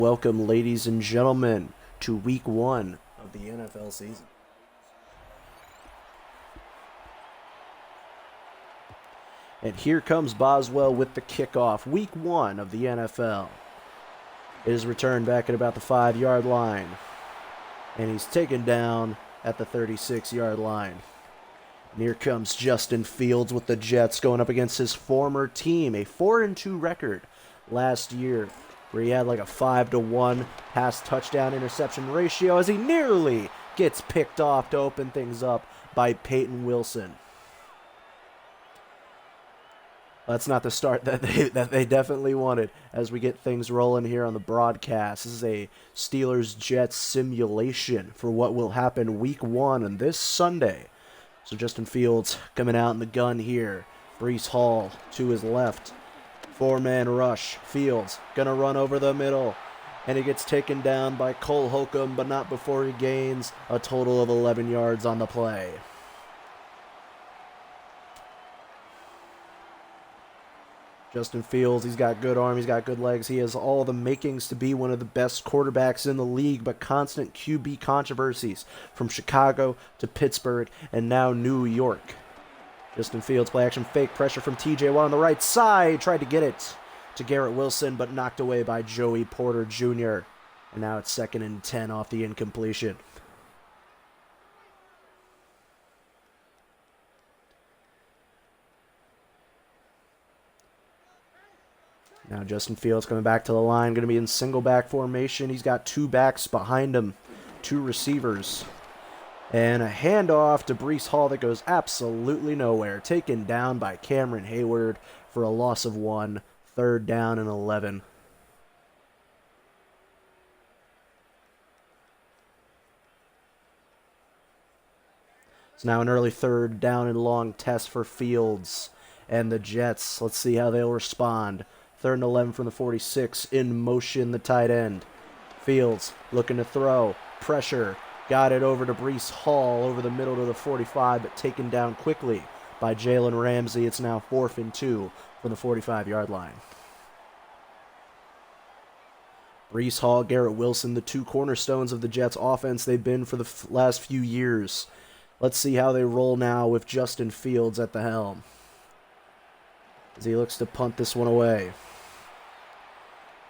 Welcome, ladies and gentlemen, to week one of the NFL season. And here comes Boswell with the kickoff. Week one of the NFL. It is returned back at about the 5-yard line. And he's taken down at the 36-yard line. And here comes Justin Fields with the Jets going up against his former team. A 4-2 record last year, where he had like a 5-1 pass touchdown interception ratio as he nearly gets picked off to open things up by Peyton Wilson. That's not the start that they definitely wanted as we get things rolling here on the broadcast. This is a Steelers-Jets simulation for what will happen week one on this Sunday. So Justin Fields coming out in the gun here. Breece Hall to his left. 4-man rush. Fields gonna run over the middle. And he gets taken down by Cole Holcomb, but not before he gains a total of 11 yards on the play. Justin Fields, he's got good arm, he's got good legs. He has all the makings to be one of the best quarterbacks in the league, but constant QB controversies from Chicago to Pittsburgh and now New York. Justin Fields, play action fake, pressure from TJ Watt on the right side. Tried to get it to Garrett Wilson, but knocked away by Joey Porter Jr. And now it's 2nd and 10 off the incompletion. Now Justin Fields coming back to the line, going to be in single back formation. He's got 2 backs behind him, 2 receivers. And a handoff to Breece Hall that goes absolutely nowhere. Taken down by Cameron Hayward for a loss of 1. 3rd down and 11. It's now an early 3rd down and long test for Fields and the Jets. Let's see how they'll respond. 3rd and 11 from the 46. In motion, the tight end. Fields looking to throw. Pressure. Got it over to Breece Hall over the middle to the 45, but taken down quickly by Jalen Ramsey. It's now 4th and 2 from the 45-yard line. Breece Hall, Garrett Wilson, the 2 cornerstones of the Jets offense they've been for the last few years. Let's see how they roll now with Justin Fields at the helm, as he looks to punt this one away.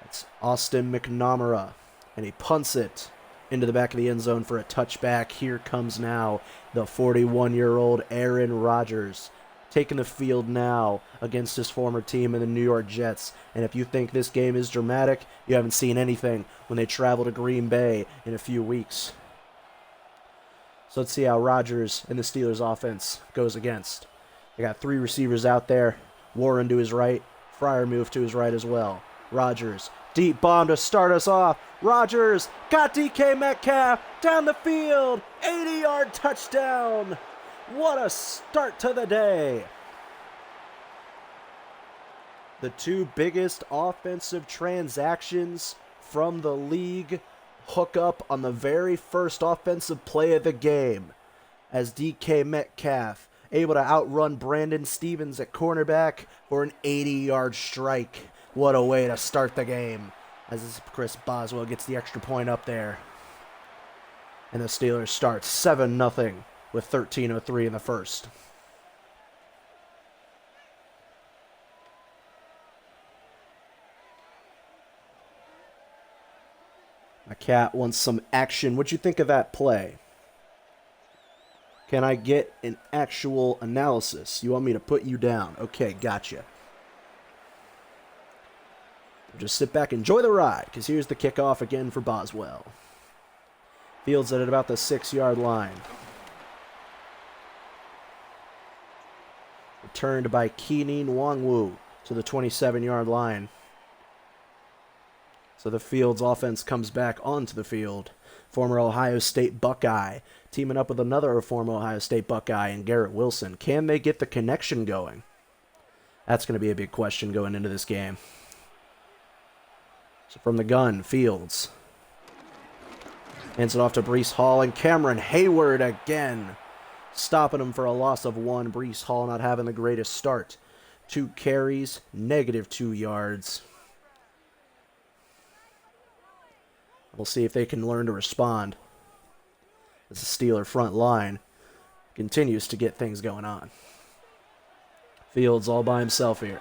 That's Austin McNamara, and he punts it into the back of the end zone for a touchback. Here comes now the 41-year-old Aaron Rodgers, taking the field now against his former team in the New York Jets. And if you think this game is dramatic, you haven't seen anything when they travel to Green Bay in a few weeks. So let's see how Rodgers and the Steelers offense goes against. They got 3 receivers out there. Warren to his right, Freiermuth to his right as well. Rodgers, deep bomb to start us off. Rodgers got DK Metcalf down the field. 80-yard touchdown. What a start to the day. The 2 biggest offensive transactions from the league hook up on the very first offensive play of the game, as DK Metcalf able to outrun Brandon Stevens at cornerback for an 80-yard strike. What a way to start the game, as Chris Boswell gets the extra point up there. And the Steelers start 7-0 with 13:03 in the first. My cat wants some action. What'd you think of that play? Can I get an actual analysis? You want me to put you down? Okay, gotcha. Just sit back, enjoy the ride, because here's the kickoff again for Boswell. Fields at about the 6-yard line. Returned by Keenan Nwangwu to the 27-yard line. So the Fields offense comes back onto the field. Former Ohio State Buckeye teaming up with another former Ohio State Buckeye and Garrett Wilson. Can they get the connection going? That's going to be a big question going into this game. So from the gun, Fields hands it off to Breece Hall, and Cameron Hayward again stopping him for a loss of 1. Breece Hall not having the greatest start. 2 carries, -2 yards. We'll see if they can learn to respond as the Steeler front line continues to get things going on. Fields all by himself here.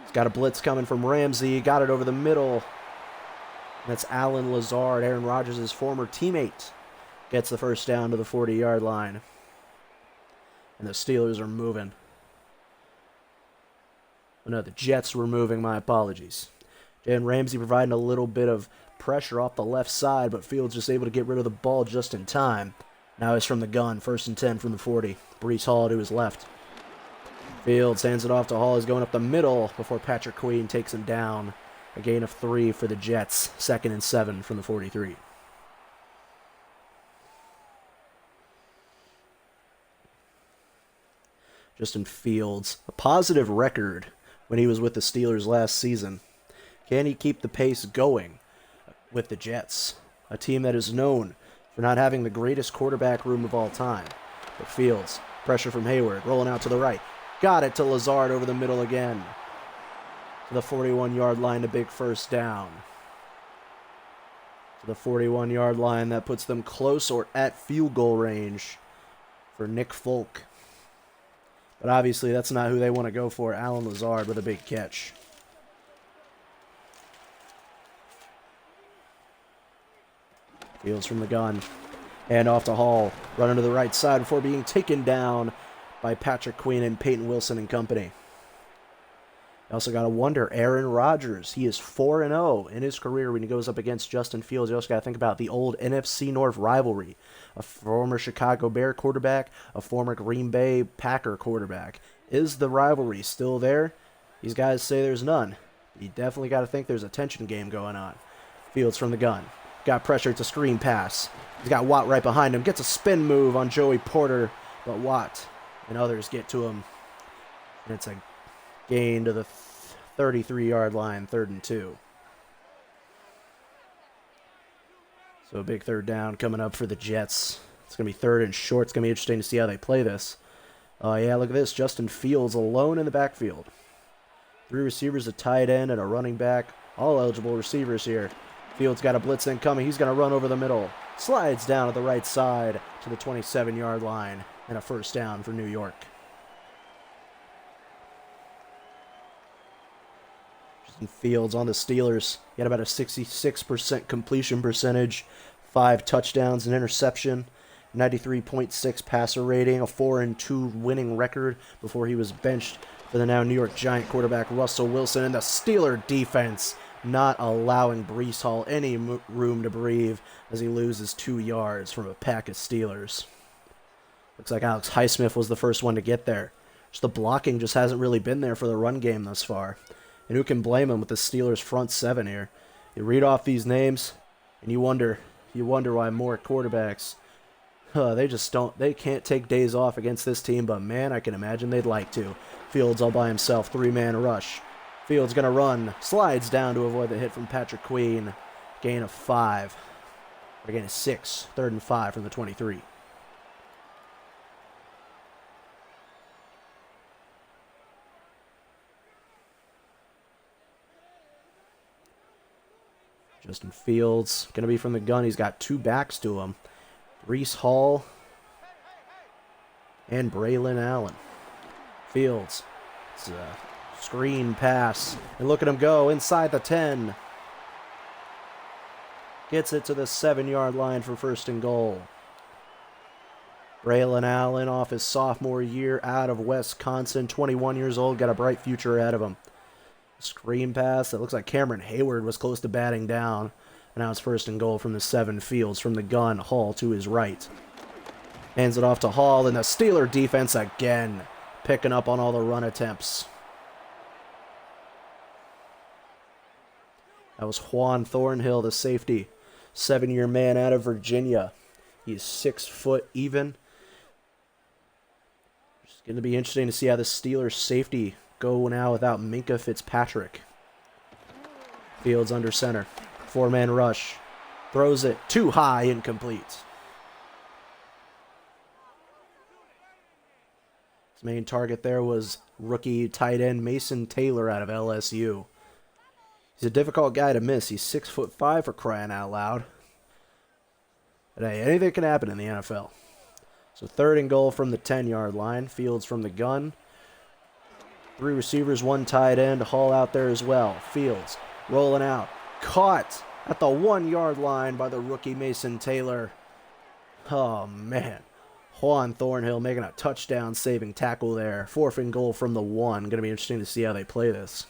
He's got a blitz coming from Ramsey. Got it over the middle. That's Alan Lazard, Aaron Rodgers' former teammate. Gets the first down to the 40-yard line. And the Steelers are moving. Oh, no, the Jets were moving. My apologies. Jalen Ramsey providing a little bit of pressure off the left side, but Fields just able to get rid of the ball just in time. Now he's from the gun. 1st and 10 from the 40. Breece Hall to his left. Fields hands it off to Hall. He's going up the middle before Patrick Queen takes him down. A gain of 3 for the Jets. 2nd and 7 from the 43. Justin Fields, a positive record when he was with the Steelers last season. Can he keep the pace going with the Jets? A team that is known for not having the greatest quarterback room of all time. But Fields, pressure from Hayward, rolling out to the right. Got it to Lazard over the middle again. To the 41-yard line, a big first down. To the 41-yard line, that puts them close or at field goal range for Nick Folk. But obviously, that's not who they want to go for. Alan Lazard with a big catch. Fields from the gun. Hand off to Hall. Running to the right side before being taken down by Patrick Queen and Peyton Wilson and company. You also got to wonder, Aaron Rodgers. He is 4-0 in his career when he goes up against Justin Fields. You also got to think about the old NFC North rivalry. A former Chicago Bear quarterback, a former Green Bay Packer quarterback. Is the rivalry still there? These guys say there's none. You definitely got to think there's a tension game going on. Fields from the gun. Got pressure to screen pass. He's got Watt right behind him. Gets a spin move on Joey Porter, but Watt and others get to him. And it's a gain to the 33-yard line, 3rd and 2. So a big third down coming up for the Jets. It's going to be 3rd and short. It's going to be interesting to see how they play this. Yeah, look at this. Justin Fields alone in the backfield. 3 receivers, a tight end, and a running back. All eligible receivers here. Fields got a blitz incoming. He's going to run over the middle. Slides down to the right side to the 27-yard line. And a first down for New York. Justin Fields on the Steelers. He had about a 66% completion percentage. 5 touchdowns, an interception. 93.6 passer rating. A 4-2 winning record before he was benched for the now New York Giant quarterback Russell Wilson. And the Steeler defense not allowing Breece Hall any room to breathe as he loses 2 yards from a pack of Steelers. Looks like Alex Highsmith was the first one to get there. Just the blocking just hasn't really been there for the run game thus far. And who can blame him with the Steelers' front 7 here? You read off these names, and you wonder why more quarterbacks, they can't take days off against this team, but man, I can imagine they'd like to. Fields all by himself, 3-man rush. Fields going to run, slides down to avoid the hit from Patrick Queen. Gain of 5. Or gain of 6, 3rd and 5 from the 23. Justin Fields, going to be from the gun. He's got 2 backs to him. Breece Hall and Braylon Allen. Fields. It's a screen pass. And look at him go inside the 10. Gets it to the 7-yard line for 1st and goal. Braylon Allen off his sophomore year out of Wisconsin. 21 years old. Got a bright future ahead of him. Screen pass. That looks like Cameron Hayward was close to batting down. And now it's 1st and goal from the 7. Fields from the gun. Hall to his right. Hands it off to Hall. And the Steeler defense again picking up on all the run attempts. That was Juan Thornhill, the safety. 7-year man out of Virginia. He is 6 foot even. It's going to be interesting to see how the Steelers safety go now without Minkah Fitzpatrick. Fields under center. 4-man rush. Throws it too high, incomplete. His main target there was rookie tight end Mason Taylor out of LSU. He's a difficult guy to miss. He's 6'5" for crying out loud. But hey, anything can happen in the NFL. So 3rd and goal from the 10-yard line. Fields from the gun. 3 receivers, 1 tight end. Hall out there as well. Fields rolling out. Caught at the 1-yard line by the rookie Mason Taylor. Oh, man. Juan Thornhill making a touchdown-saving tackle there. 4th and goal from the 1. Going to be interesting to see how they play this.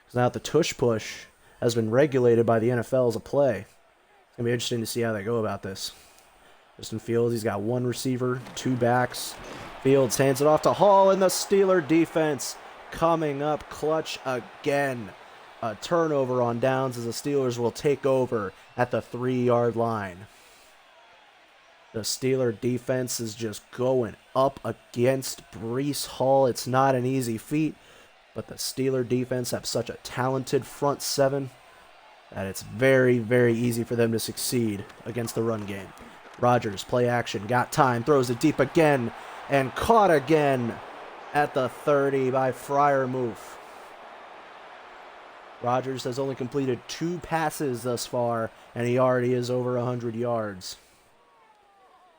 Because now the tush push has been regulated by the NFL as a play. It's going to be interesting to see how they go about this. Justin Fields, he's got 1 receiver, 2 backs. Fields hands it off to Hall, and the Steeler defense coming up clutch again. A turnover on downs as the Steelers will take over at the 3-yard line. The Steeler defense is just going up against Breece Hall. It's not an easy feat, but the Steeler defense have such a talented front 7 that it's very, very easy for them to succeed against the run game. Rodgers, play action, got time, throws it deep again, and caught again at the 30 by Freiermuth. Rodgers has only completed 2 passes thus far, and he already is over 100 yards.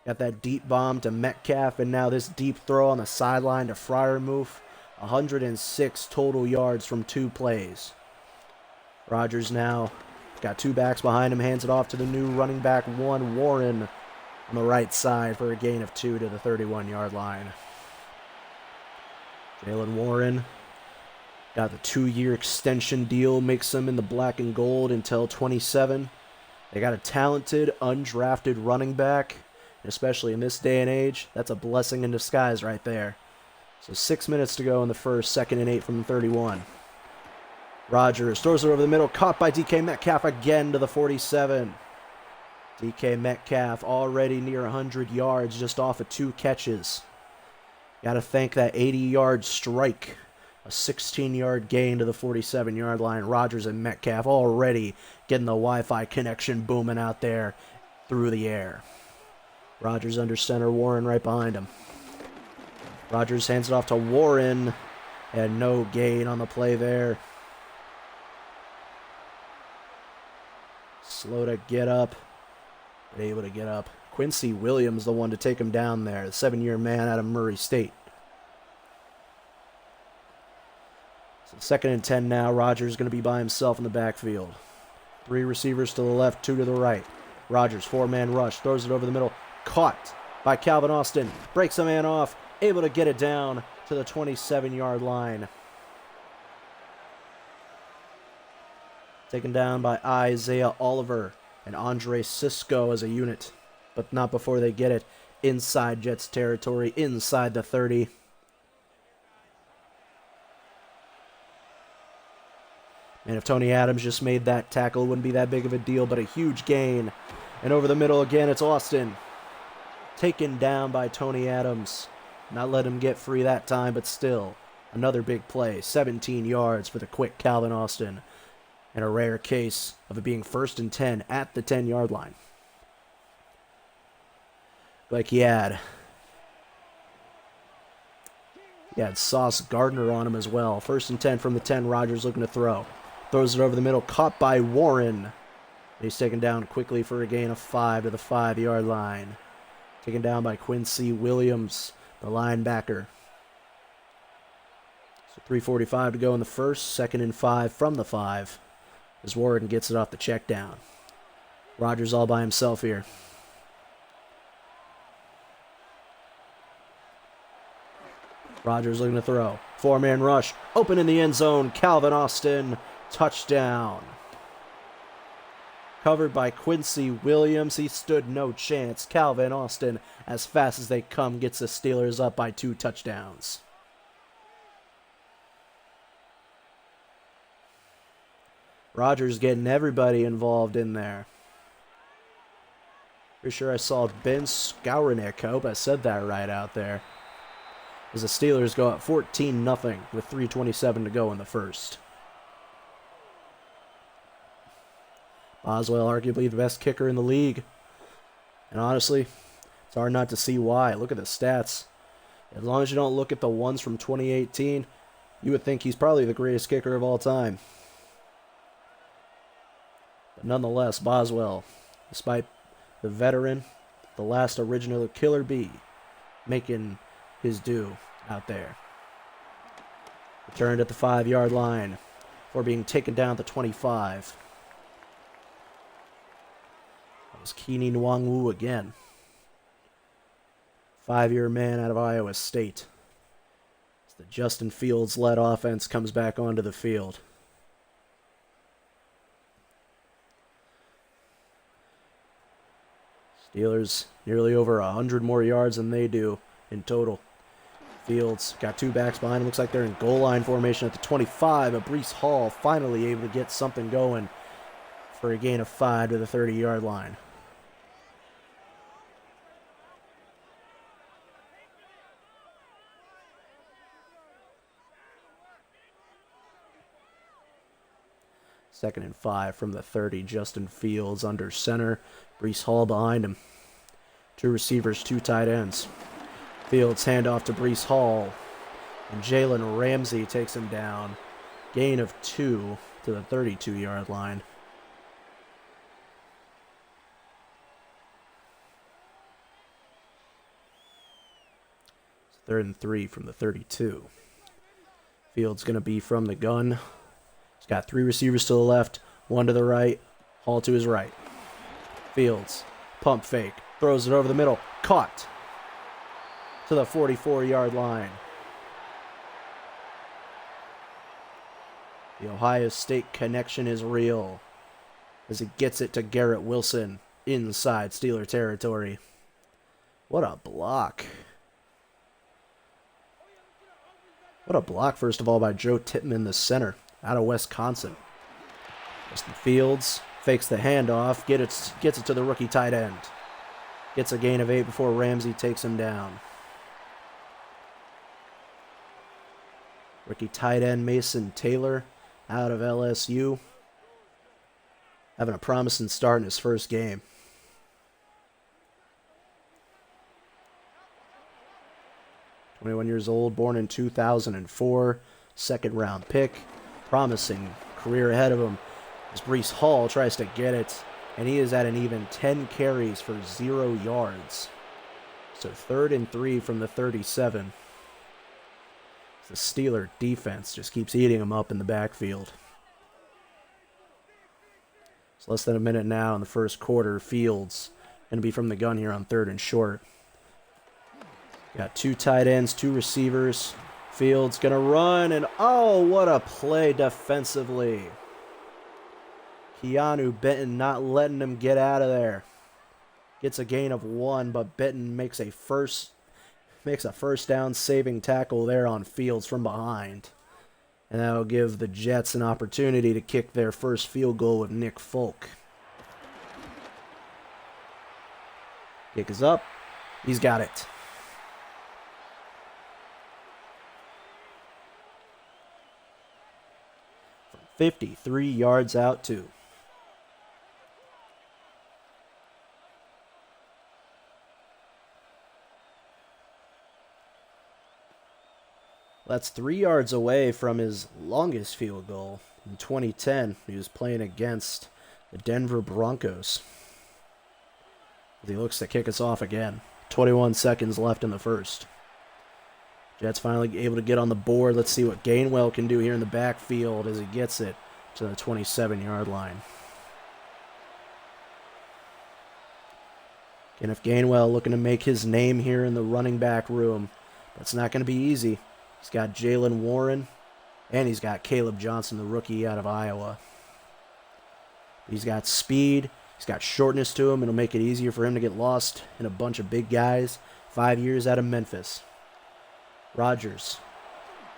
Got that deep bomb to Metcalf, and now this deep throw on the sideline to Freiermuth. 106 total yards from 2 plays. Rodgers now got 2 backs behind him, hands it off to the new running back 1, Warren, on the right side for a gain of 2 to the 31-yard line. Jalen Warren got the 2-year extension deal, makes him in the black and gold until 27. They got a talented, undrafted running back, especially in this day and age. That's a blessing in disguise right there. So 6 minutes to go in the first, 2nd and 8 from the 31. Rodgers throws it over the middle, caught by DK Metcalf again to the 47. DK Metcalf already near 100 yards just off of 2 catches. Got to thank that 80-yard strike. A 16-yard gain to the 47-yard line. Rodgers and Metcalf already getting the Wi-Fi connection booming out there through the air. Rodgers under center, Warren right behind him. Rodgers hands it off to Warren, and no gain on the play there. Slow to get up, but able to get up. Quincy Williams, the one to take him down there, the 7-year man out of Murray State. So 2nd and 10 now. Rodgers going to be by himself in the backfield. 3 receivers to the left, 2 to the right. Rodgers, 4-man rush, throws it over the middle. Caught by Calvin Austin. Breaks a man off, able to get it down to the 27-yard line. Taken down by Isaiah Oliver and Andre Sisco as a unit, but not before they get it inside Jets territory, inside the 30. And if Tony Adams just made that tackle, it wouldn't be that big of a deal, but a huge gain. And over the middle again, it's Austin. Taken down by Tony Adams. Not let him get free that time, but still, another big play. 17 yards for the quick Calvin Austin. And a rare case of it being 1st and 10 at the 10-yard line. Like he had Sauce Gardner on him as well. 1st and 10 from the 10. Rodgers looking to throw. Throws it over the middle. Caught by Warren. He's taken down quickly for a gain of 5 to the 5-yard line. Taken down by Quincy Williams, the linebacker. So 3:45 to go in the first. 2nd and 5 from the 5. As Warren gets it off the check down. Rodgers all by himself here. Rodgers looking to throw. 4-man rush. Open in the end zone. Calvin Austin. Touchdown. Covered by Quincy Williams. He stood no chance. Calvin Austin, as fast as they come, gets the Steelers up by 2 touchdowns. Rodgers getting everybody involved in there. Pretty sure I saw Ben Skowronek. I hope I said that right out there. As the Steelers go up 14-0 with 3:27 to go in the first. Boswell, arguably the best kicker in the league. And honestly, it's hard not to see why. Look at the stats. As long as you don't look at the ones from 2018, you would think he's probably the greatest kicker of all time. But nonetheless, Boswell, despite the veteran, the last original Killer Bee, making his due out there. Returned at the 5-yard line before being taken down at the 25. That was Keene Nwangwu again. 5-year man out of Iowa State. As the Justin Fields-led offense comes back onto the field. Steelers nearly over 100 more yards than they do in total. Fields got 2 backs behind him. Looks like they're in goal line formation at the 25. But Breece Hall finally able to get something going for a gain of 5 to the 30-yard line. Second and 5 from the 30. Justin Fields under center. Breece Hall behind him. 2 receivers, 2 tight ends. Fields handoff to Breece Hall. And Jalen Ramsey takes him down. Gain of 2 to the 32-yard line. It's 3rd and 3 from the 32. Fields going to be from the gun. He's got 3 receivers to the left, 1 to the right, Hall to his right. Fields, pump fake, throws it over the middle, caught to the 44-yard line. The Ohio State connection is real as he gets it to Garrett Wilson inside Steeler territory. What a block. What a block, first of all, by Joe Tippmann, the center, out of Wisconsin. Justin Fields fakes the handoff, gets it to the rookie tight end. Gets a gain of 8 before Ramsey takes him down. Rookie tight end Mason Taylor out of LSU. Having a promising start in his first game. "21 years old, born in 2004, second-round pick. Promising career ahead of him as Breece Hall tries to get it, and he is at an even 10 carries for 0 yards. So 3rd and 3 from the 37. The Steeler defense just keeps eating him up in the backfield. It's less than a minute now in the first quarter. Fields going to be from the gun here on 3rd and short. Got 2 tight ends, 2 receivers. Fields going to run, and oh, what a play defensively. Keanu Benton not letting him get out of there. Gets a gain of 1, but Benton makes a first down saving tackle there on Fields from behind. And that will give the Jets an opportunity to kick their first field goal with Nick Folk. Kick is up. He's got it. From 53 yards out, too. That's 3 yards away from his longest field goal in 2010. He was playing against the Denver Broncos. He looks to kick us off again. 21 seconds left in the first. Jets finally able to get on the board. Let's see what Gainwell can do here in the backfield as he gets it to the 27-yard line. Kenneth Gainwell looking to make his name here in the running back room. That's not going to be easy. He's got Jalen Warren, and he's got Caleb Johnson, the rookie out of Iowa. He's got speed. He's got shortness to him. It'll make it easier for him to get lost in a bunch of big guys. 5 years out of Memphis. Rodgers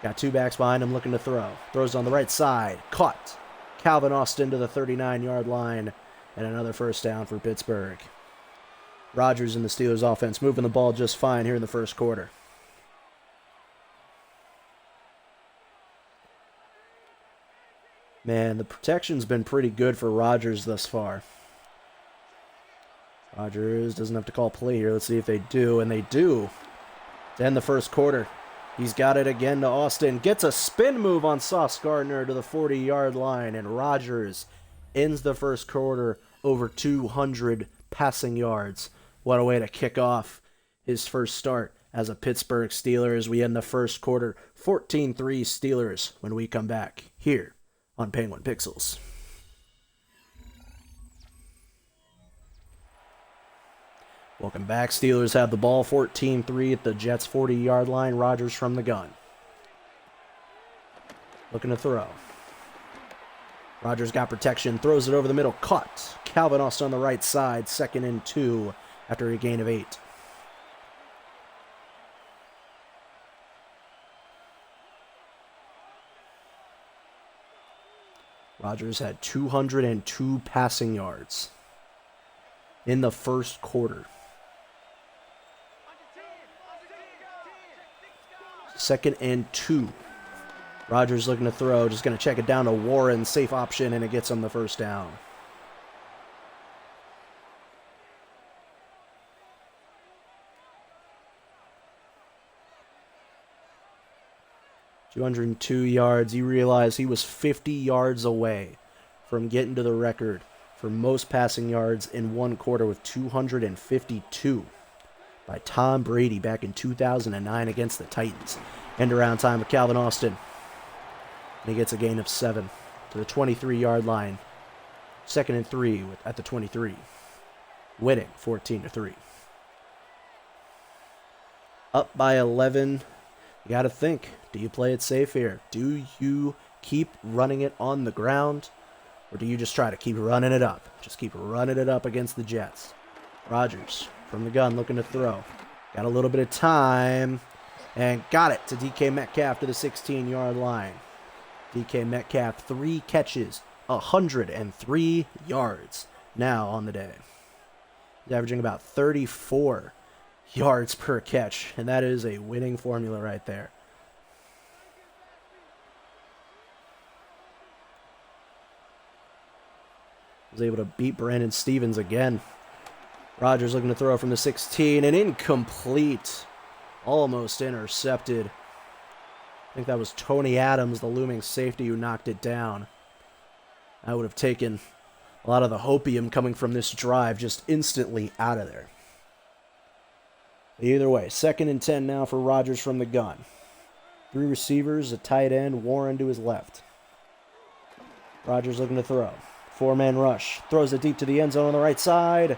got 2 backs behind him looking to throw. Throws on the right side. Caught. Calvin Austin to the 39-yard line, and another first down for Pittsburgh. Rodgers and the Steelers offense moving the ball just fine here in the first quarter. Man, the protection's been pretty good for Rodgers thus far. Rodgers doesn't have to call play here. Let's see if they do, and they do. To end the first quarter. He's got it again to Austin. Gets a spin move on Sauce Gardner to the 40-yard line, and Rodgers ends the first quarter over 200 passing yards. What a way to kick off his first start as a Pittsburgh Steeler as we end the first quarter 14-3 Steelers when we come back here on Penguin Pixels. Welcome back. Steelers have the ball 14-3 at the Jets' 40-yard line. Rodgers from the gun. Looking to throw. Rodgers got protection, throws it over the middle, caught. Calvin Austin on the right side, 2nd and 2 after a gain of 8. Rodgers had 202 passing yards in the first quarter. 2nd and 2. Rodgers looking to throw, just going to check it down to Warren, safe option, and it gets him the first down. $202 yards. You realize he was 50 yards away from getting to the record for most passing yards in one quarter with 252 by Tom Brady back in 2009 against the Titans. End around time with Calvin Austin. And he gets a gain of 7 to the 23-yard line. 2nd and 3 at the 23. Winning 14-3. Up by 11. You got to think, do you play it safe here? Do you keep running it on the ground? Or do you just try to keep running it up? Just keep running it up against the Jets. Rodgers from the gun looking to throw. Got a little bit of time. And got it to DK Metcalf to the 16-yard line. DK Metcalf, 3 catches, 103 yards now on the day. He's averaging about 34 yards per catch, and that is a winning formula right there. Was able to beat Brandon Stevens again. Rodgers looking to throw from the 16, and incomplete. Almost intercepted. I think that was Tony Adams, the looming safety, who knocked it down. I would have taken a lot of the hopium coming from this drive just instantly out of there. Either way, 2nd and 10 now for Rodgers from the gun. 3 receivers, a tight end, Warren to his left. Rodgers looking to throw. 4-man rush. Throws it deep to the end zone on the right side.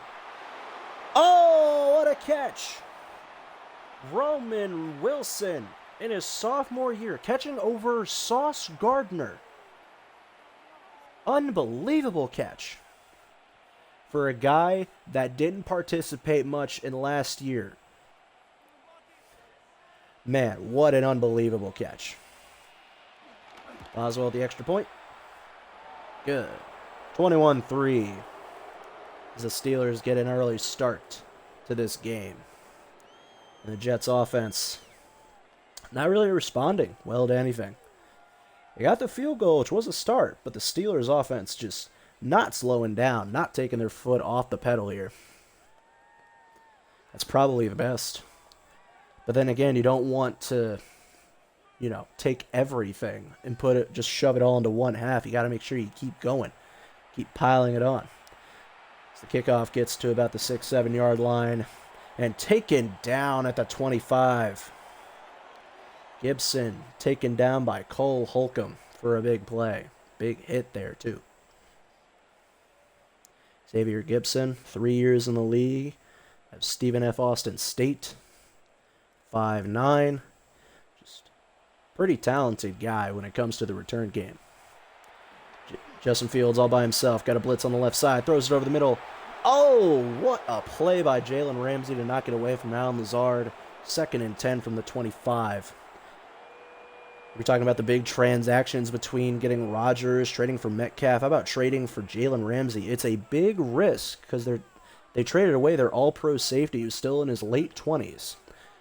Oh, what a catch! Roman Wilson in his sophomore year, catching over Sauce Gardner. Unbelievable catch for a guy that didn't participate much in last year. Man, what an unbelievable catch. Boswell at the extra point. Good. 21-3 as the Steelers get an early start to this game. And the Jets offense not really responding well to anything. They got the field goal, which was a start, but the Steelers offense just not slowing down, not taking their foot off the pedal here. That's probably the best. But then again, you don't want to, take everything and just shove it all into one half. You got to make sure you keep going, keep piling it on. So the kickoff gets to about the 6-7 yard line and taken down at the 25. Gibson taken down by Cole Holcomb for a big play. Big hit there, too. Xavier Gibson, 3 years in the league. At Stephen F. Austin State. 5'9". Just pretty talented guy when it comes to the return game. Justin Fields all by himself. Got a blitz on the left side. Throws it over the middle. Oh, what a play by Jalen Ramsey to knock it away from Allen Lazard. 2nd and 10 from the 25. We're talking about the big transactions between getting Rodgers, trading for Metcalf. How about trading for Jalen Ramsey? It's a big risk because they traded away their all-pro safety who's still in his late 20s.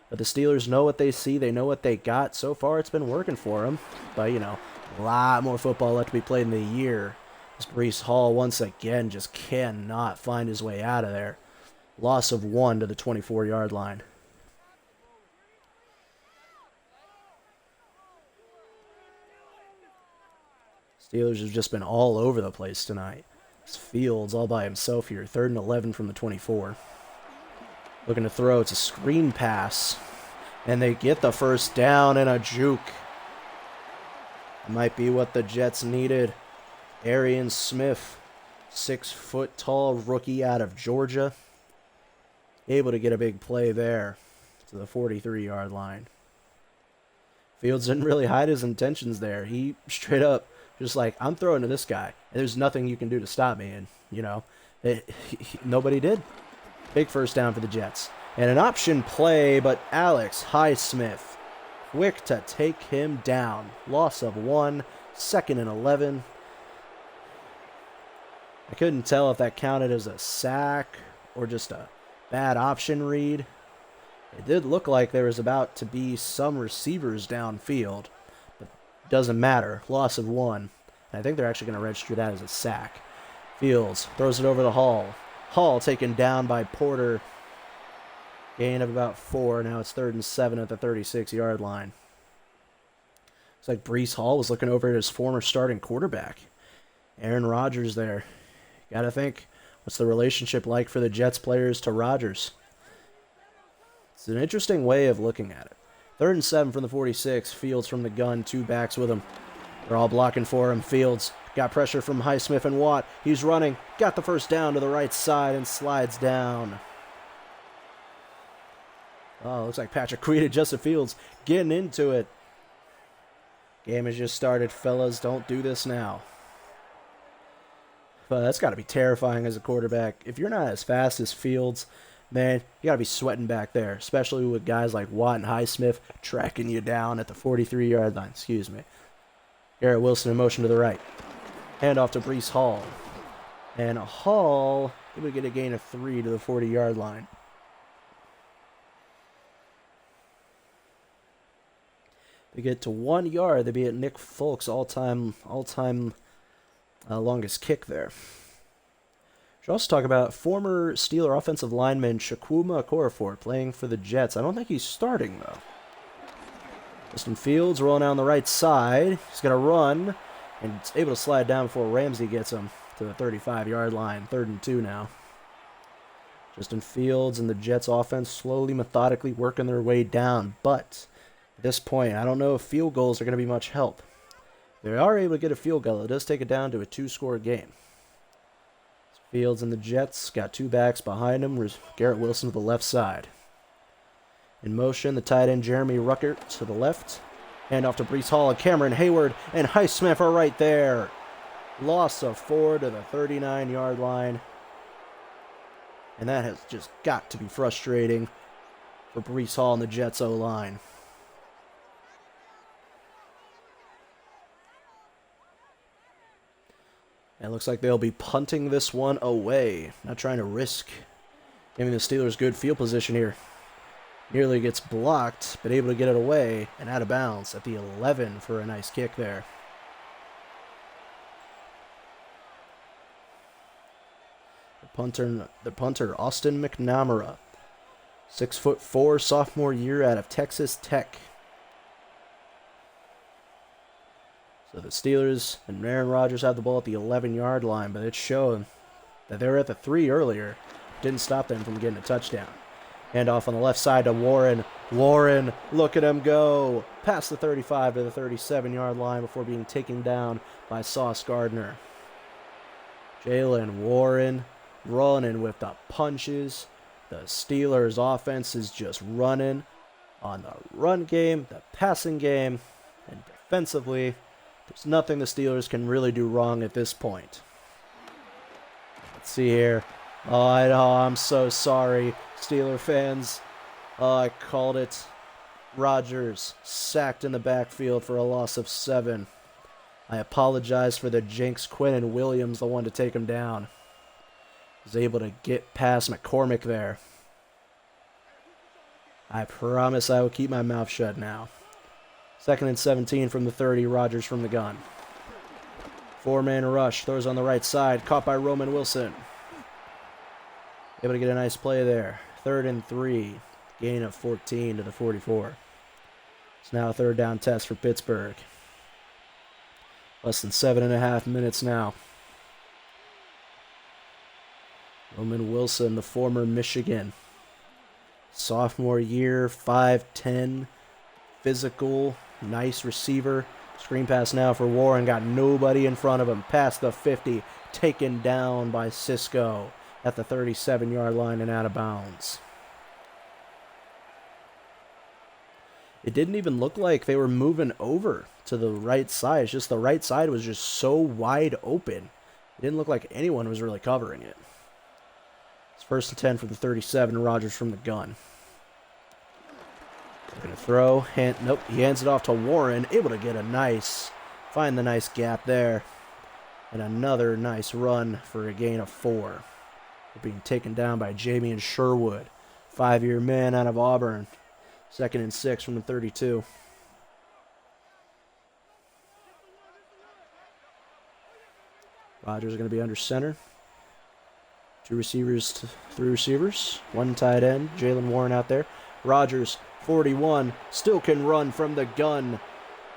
But the Steelers know what they see. They know what they got. So far, it's been working for them. But, a lot more football left to be played in the year. As Breece Hall, once again, just cannot find his way out of there. Loss of 1 to the 24-yard line. Steelers have just been all over the place tonight. It's Fields all by himself here. 3rd and 11 from the 24. Looking to throw. It's a screen pass. And they get the first down and a juke. Might be what the Jets needed. Arian Smith, 6-foot tall rookie out of Georgia. Able to get a big play there to the 43-yard line. Fields didn't really hide his intentions there. He straight up just like, I'm throwing to this guy, and there's nothing you can do to stop me. And, you know, nobody did. Big first down for the Jets. And an option play, but Alex Highsmith quick to take him down. Loss of 1, 2nd and 11. I couldn't tell if that counted as a sack or just a bad option read. It did look like there was about to be some receivers downfield, but it doesn't matter. Loss of 1. And I think they're actually going to register that as a sack. Fields throws it over to Hall. Hall taken down by Porter. Gain of about 4. Now it's 3rd and 7 at the 36-yard line. Looks like Breece Hall was looking over at his former starting quarterback, Aaron Rodgers there. Got to think, what's the relationship like for the Jets players to Rodgers? It's an interesting way of looking at it. 3rd and 7 from the 46. Fields from the gun. 2 backs with him. They're all blocking for him. Fields got pressure from Highsmith and Watt. He's running. Got the first down to the right side and slides down. Oh, looks like Patrick Queen and Justin Fields getting into it. Game has just started, fellas. Don't do this now. But that's got to be terrifying as a quarterback. If you're not as fast as Fields, man, you got to be sweating back there, especially with guys like Watt and Highsmith tracking you down at the 43-yard line. Excuse me. Garrett Wilson in motion to the right. Hand off to Breece Hall. And Hall able to get a gain of 3 to the 40-yard line. They get to 1 yard. They be at Nick Folk's all-time longest kick there. Should also talk about former Steeler offensive lineman Chukwuma Okorafor playing for the Jets. I don't think he's starting, though. Justin Fields rolling down the right side. He's going to run, and it's able to slide down before Ramsey gets him to the 35-yard line. 3rd and 2 now. Justin Fields and the Jets offense slowly, methodically working their way down, but at this point, I don't know if field goals are going to be much help. They are able to get a field goal. It does take it down to a 2-score game. Fields and the Jets got 2 backs behind him. Garrett Wilson to the left side. In motion, the tight end Jeremy Ruckert to the left. Hand off to Breece Hall and Cameron Hayward. And Highsmith are right there. Loss of 4 to the 39-yard line. And that has just got to be frustrating for Breece Hall and the Jets O-line. And it looks like they'll be punting this one away. Not trying to risk giving the Steelers good field position here. Nearly gets blocked, but able to get it away and out of bounds at the 11 for a nice kick there. The punter Austin McNamara, 6'4", sophomore year out of Texas Tech. So the Steelers and Aaron Rodgers have the ball at the 11-yard line, but it's shown that they were at the 3 earlier. Didn't stop them from getting a touchdown. Hand off on the left side to Warren. Warren, look at him go. Past the 35 to the 37-yard line before being taken down by Sauce Gardner. Jaylen Warren running with the punches. The Steelers offense is just running on the run game, the passing game, and defensively, there's nothing the Steelers can really do wrong at this point. Let's see here. Oh, I'm so sorry, Steeler fans. Oh, I called it. Rodgers sacked in the backfield for a loss of 7. I apologize for the jinx. Quinnen Williams, the one to take him down. Was able to get past McCormick there. I promise I will keep my mouth shut now. 2nd and 17 from the 30, Rodgers from the gun. 4-man rush, throws on the right side, caught by Roman Wilson. Able to get a nice play there. 3rd and 3, gain of 14 to the 44. It's now a 3rd down test for Pittsburgh. Less than 7.5 minutes now. Roman Wilson, the former Michigan. Sophomore year, 5'10", physical, nice receiver. Screen pass now for Warren, got nobody in front of him. Past the 50, taken down by Cisco at the 37-yard line and out of bounds. It didn't even look like they were moving over to the right side. It's just the right side was just so wide open. It didn't look like anyone was really covering it. It's 1st and 10 for the 37, Rodgers from the gun. Going to throw. Nope, he hands it off to Warren. Able to get find the nice gap there. And another nice run for a gain of 4. They're being taken down by Jamian Sherwood. 5-year man out of Auburn. 2nd and 6 from the 32. Rodgers going to be under center. 3 receivers. 1 tight end. Jalen Warren out there. Rodgers, 41, still can run from the gun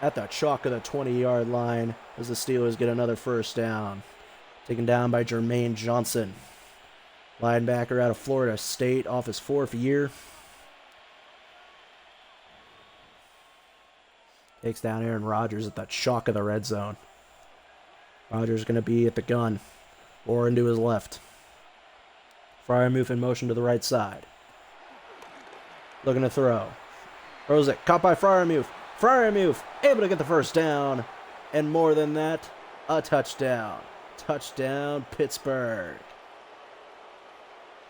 at the chalk of the 20-yard line as the Steelers get another 1st down. Taken down by Jermaine Johnson. Linebacker out of Florida State, off his 4th year. Takes down Aaron Rodgers at the chalk of the red zone. Rodgers going to be at the gun. Warren to his left. Freiermuth in motion to the right side. Looking to throw. Throws it. Caught by Freiermuth. Freiermuth able to get the 1st down. And more than that, a touchdown. Touchdown, Pittsburgh.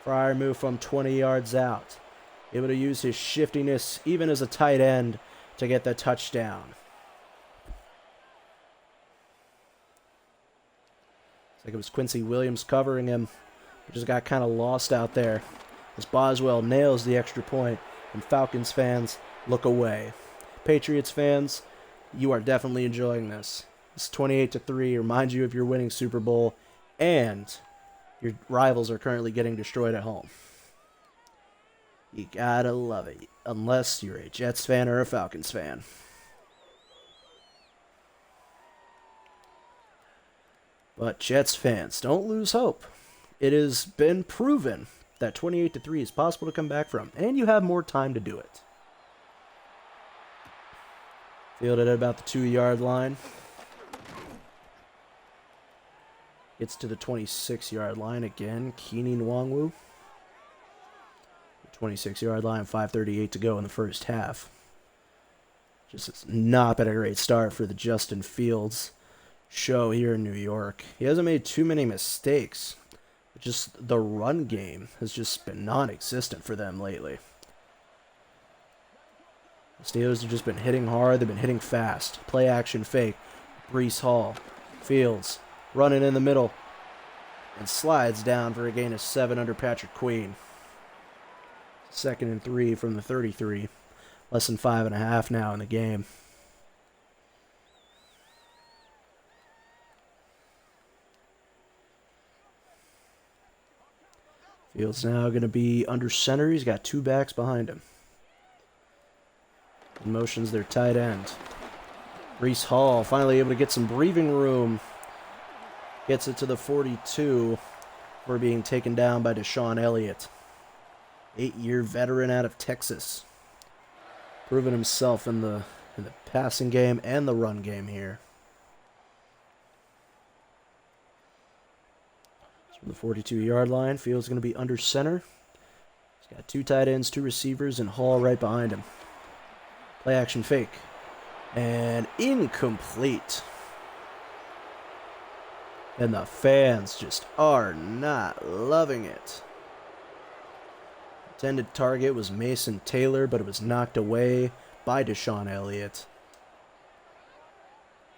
Freiermuth from 20 yards out. Able to use his shiftiness, even as a tight end, to get the touchdown. It's like it was Quincy Williams covering him. He just got kind of lost out there as Boswell nails the extra point, and Falcons fans look away. Patriots fans, you are definitely enjoying this. It's 28-3. Reminds you of your winning Super Bowl, and your rivals are currently getting destroyed at home. You gotta love it, unless you're a Jets fan or a Falcons fan. But Jets fans, don't lose hope. It has been proven that 28-3 is possible to come back from, and you have more time to do it. Fielded at about the 2-yard line. Gets to the 26-yard line again. Keenan Nwangwu. 26-yard line, 5:38 to go in the 1st half. Just has not been a great start for the Justin Fields show here in New York. He hasn't made too many mistakes. But just the run game has just been non-existent for them lately. The Steelers have just been hitting hard. They've been hitting fast. Play action fake. Breece Hall. Fields running in the middle. And slides down for a gain of 7 under Patrick Queen. 2nd and 3 from the 33. Less than 5.5 now in the game. Fields now going to be under center. He's got 2 backs behind him. In motion's their tight end. Breece Hall finally able to get some breathing room. Gets it to the 42. We're being taken down by Deshaun Elliott. 8-year veteran out of Texas. Proven himself in the passing game and the run game here. From the 42-yard line, Fields going to be under center. He's got 2 tight ends, 2 receivers, and Hall right behind him. Play action fake. And incomplete. And the fans just are not loving it. Intended target was Mason Taylor, but it was knocked away by Deshaun Elliott.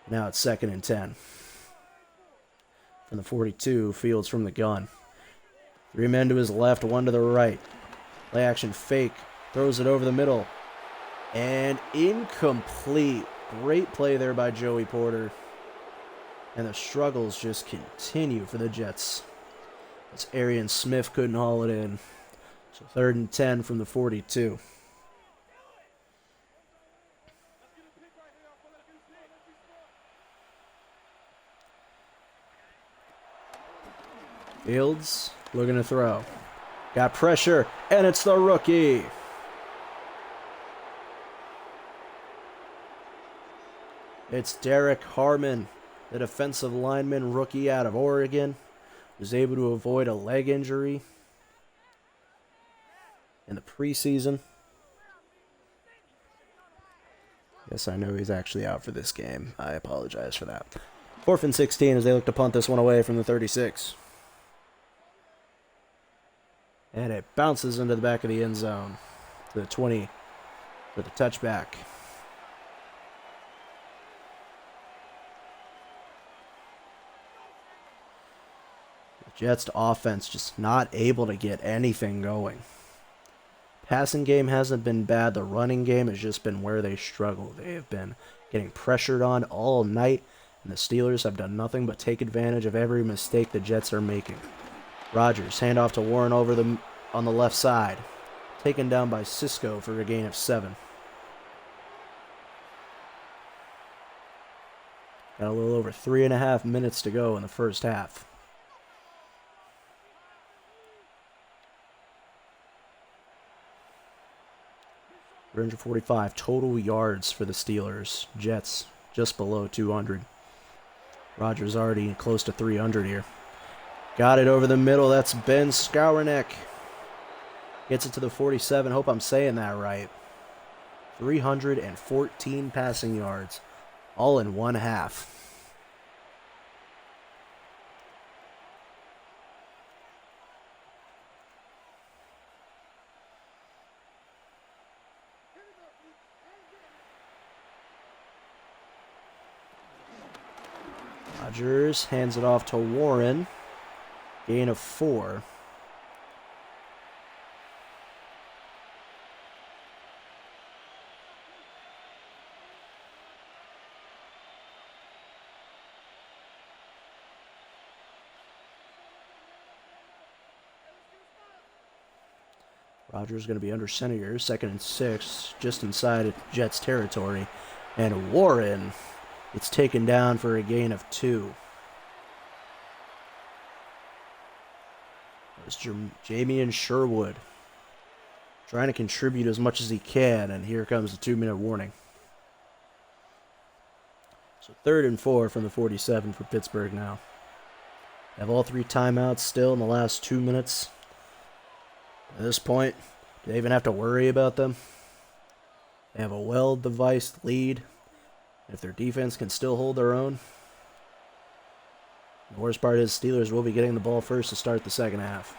Now it's 2nd and 10. From the 42, Fields from the gun. 3 men to his left, 1 to the right. Play action fake. Throws it over the middle. And incomplete. Great play there by Joey Porter. And the struggles just continue for the Jets, as Arian Smith couldn't haul it in. So 3rd and 10 from the 42. Fields looking to throw. Got pressure, and it's the rookie. It's Derek Harmon, the defensive lineman rookie out of Oregon. Was able to avoid a leg injury in the preseason. Yes, I know he's actually out for this game. I apologize for that. 4th and 16 as they look to punt this one away from the 36. And it bounces into the back of the end zone to the 20 for the touchback. The Jets' offense just not able to get anything going. Passing game hasn't been bad. The running game has just been where they struggle. They have been getting pressured on all night, and the Steelers have done nothing but take advantage of every mistake the Jets are making. Rodgers, handoff to Warren on the left side. Taken down by Cisco for a gain of 7. Got a little over 3.5 minutes to go in the first half. .345 total yards for the Steelers. Jets just below 200. Rodgers already close to 300 here. Got it over the middle. That's Ben Skowronek. Gets it to the 47. Hope I'm saying that right. 314 passing yards. All in one half. Rodgers hands it off to Warren. Gain of 4. Rodgers going to be under center here. 2nd and 6, just inside Jets territory. And Warren, it's taken down for a gain of 2. That was Jamian Sherwood trying to contribute as much as he can, and here comes the 2-minute warning. So 3rd and 4 from the 47 for Pittsburgh now. Have all 3 timeouts still in the last 2 minutes. At this point, do they even have to worry about them? They have a well-devised lead. If their defense can still hold their own. The worst part is Steelers will be getting the ball first to start the second half.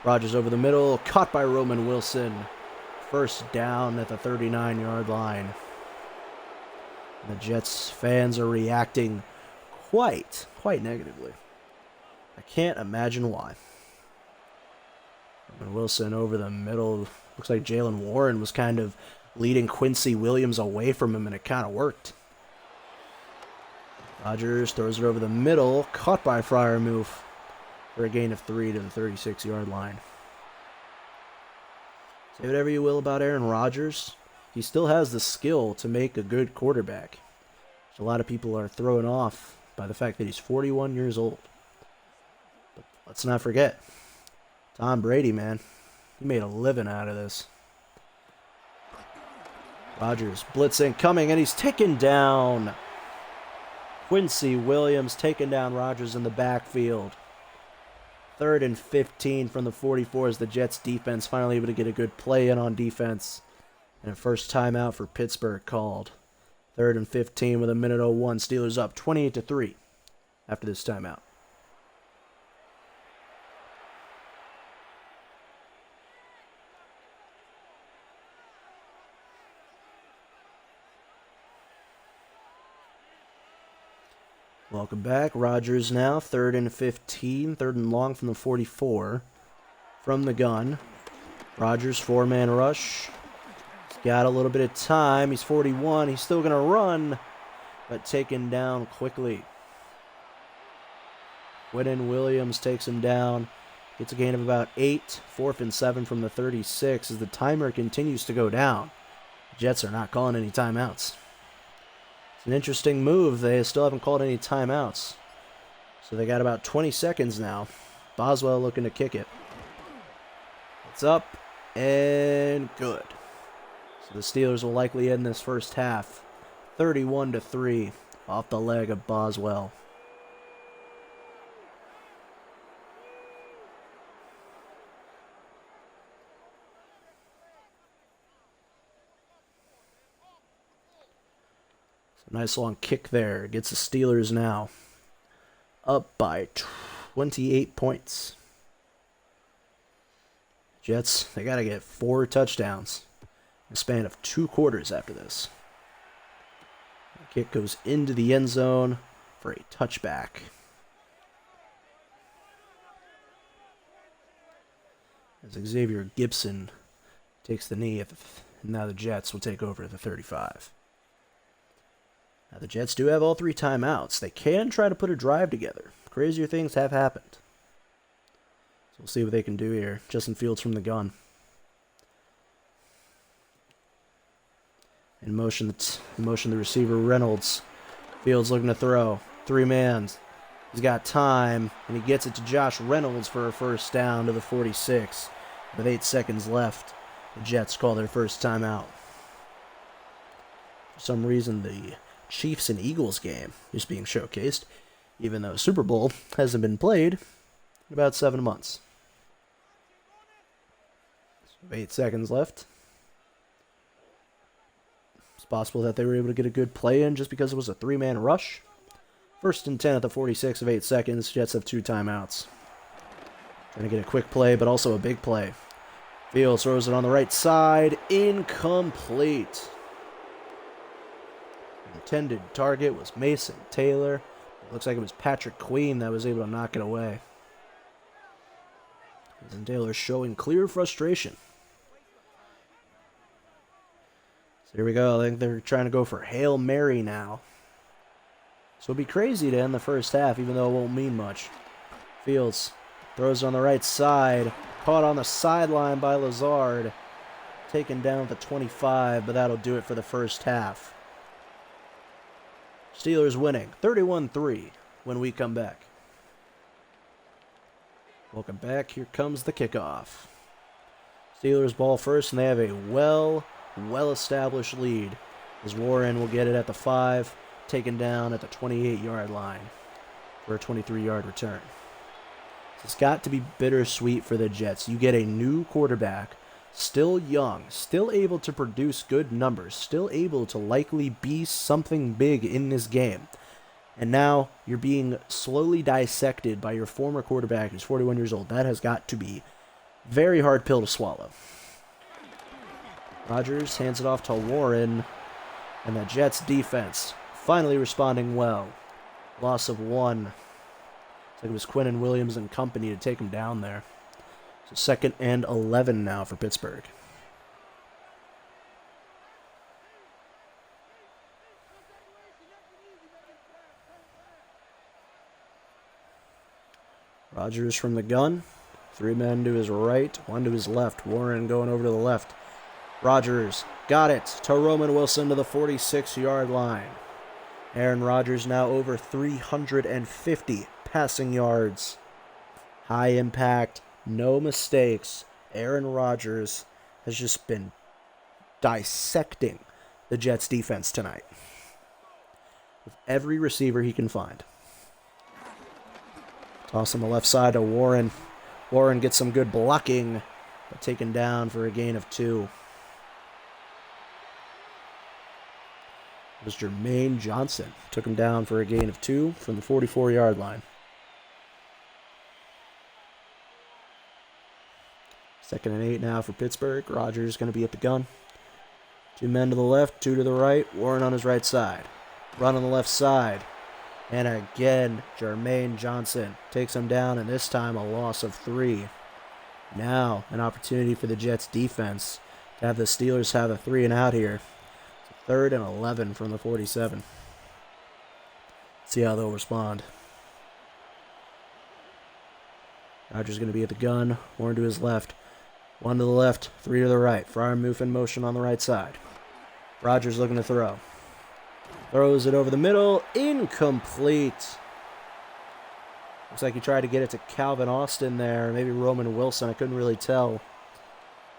Rodgers over the middle, caught by Roman Wilson. First down at the 39-yard line. And the Jets fans are reacting quite negatively. I can't imagine why. Roman Wilson over the middle. Looks like Jalen Warren was kind of leading Quincy Williams away from him, and it kind of worked. Rodgers throws it over the middle, caught by Freiermuth for a gain of 3 to the 36-yard line. Say whatever you will about Aaron Rodgers, he still has the skill to make a good quarterback. A lot of people are thrown off by the fact that he's 41 years old. But let's not forget, Tom Brady, man, he made a living out of this. Rodgers blitzing, coming, and he's taken down. Quincy Williams taking down Rodgers in the backfield. 3rd and 15 from the 44 as the Jets defense finally able to get a good play in on defense. And a first timeout for Pittsburgh called. 3rd and 15 with a minute 01. Steelers up 28-3 after this timeout. Welcome back. Rodgers now, 3rd and 15, 3rd and long from the 44. From the gun. Rodgers, 4-man rush. He's got a little bit of time. He's 41. He's still going to run, but taken down quickly. Quinnen Williams takes him down. Gets a gain of about 8. 4th and 7 from the 36 as the timer continues to go down. The Jets are not calling any timeouts. An interesting move. They still haven't called any timeouts. So they got about 20 seconds now. Boswell looking to kick it. It's up and good. So the Steelers will likely end this first half 31-3 off the leg of Boswell. Nice long kick there. Gets the Steelers now up by 28 points. Jets, they got to get 4 touchdowns in a span of 2 quarters after this. The kick goes into the end zone for a touchback. As Xavier Gibson takes the knee, and now the Jets will take over at the 35. Now, the Jets do have all 3 timeouts. They can try to put a drive together. Crazier things have happened. So we'll see what they can do here. Justin Fields from the gun. In motion the receiver, Reynolds. Fields looking to throw. 3-man. He's got time, and he gets it to Josh Reynolds for a first down to the 46. With 8 seconds left, the Jets call their first timeout. For some reason, the Chiefs and Eagles game is being showcased, even though Super Bowl hasn't been played in about 7 months. So 8 seconds left. It's possible that they were able to get a good play in just because it was a 3-man rush. 1st and 10 at the 46 of 8 seconds. Jets have 2 timeouts. Trying to get a quick play, but also a big play. Fields throws it on the right side. Incomplete. Intended target was Mason Taylor. It looks like it was Patrick Queen that was able to knock it away. Mason Taylor showing clear frustration. So here we go. I think they're trying to go for Hail Mary now. So it'll be crazy to end the first half, even though it won't mean much. Fields throws it on the right side. Caught on the sideline by Lazard. Taken down at the 25, but that'll do it for the first half. Steelers winning 31-3 when we come back. Welcome back. Here comes the kickoff. Steelers ball first, and they have a well-established lead. As Warren will get it at the 5, taken down at the 28-yard line for a 23-yard return. It's got to be bittersweet for the Jets. You get a new quarterback, still young, still able to produce good numbers, still able to likely be something big in this game. And now you're being slowly dissected by your former quarterback who's 41 years old. That has got to be a very hard pill to swallow. Rodgers hands it off to Warren, and the Jets defense finally responding well. Loss of 1. It's like it was Quinnen Williams and company to take him down there. So 2nd and 11 now for Pittsburgh. Rodgers from the gun. 3 men to his right, 1 to his left. Warren going over to the left. Rodgers got it to Roman Wilson to the 46-yard line. Aaron Rodgers now over 350 passing yards. High impact, no mistakes. Aaron Rodgers has just been dissecting the Jets defense tonight. With every receiver he can find. Toss on the left side to Warren. Warren gets some good blocking, but taken down for a gain of 2. It was Jermaine Johnson. Took him down for a gain of 2 from the 44-yard line. 2nd and 8 now for Pittsburgh. Rodgers going to be at the gun. 2 men to the left, 2 to the right. Warren on his right side. Run on the left side. And again, Jermaine Johnson takes him down, and this time a loss of 3. Now, an opportunity for the Jets defense to have the Steelers have a 3 and out here. 3rd and 11 from the 47. See how they'll respond. Rodgers going to be at the gun. Warren to his left. 1 to the left, 3 to the right. Freiermuth in motion on the right side. Rodgers looking to throw. Throws it over the middle. Incomplete. Looks like he tried to get it to Calvin Austin there. Maybe Roman Wilson. I couldn't really tell.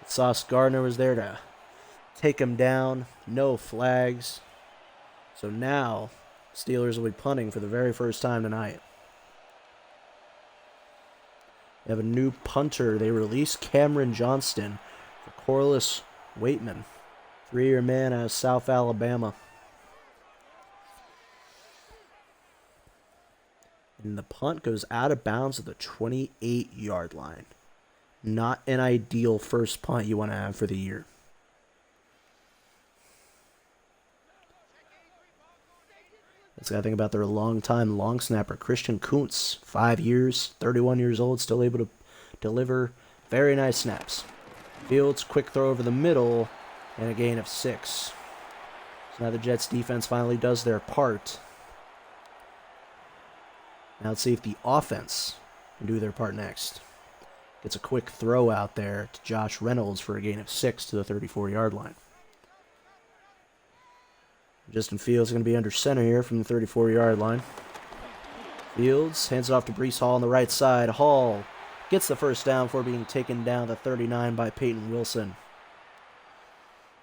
Sauce Gardner was there to take him down. No flags. So now, Steelers will be punting for the very first time tonight. They have a new punter. They release Cameron Johnston for Corliss Waitman. 3-year man out of South Alabama. And the punt goes out of bounds at the 28-yard line. Not an ideal first punt you want to have for the year. Let's got to think about their long-time long snapper, Christian Kuntz. 5 years, 31 years old, still able to deliver very nice snaps. Fields, quick throw over the middle, and a gain of 6. So now the Jets defense finally does their part. Now let's see if the offense can do their part next. Gets a quick throw out there to Josh Reynolds for a gain of 6 to the 34-yard line. Justin Fields is going to be under center here from the 34-yard line. Fields hands it off to Breece Hall on the right side. Hall gets the first down for being taken down to 39 by Peyton Wilson.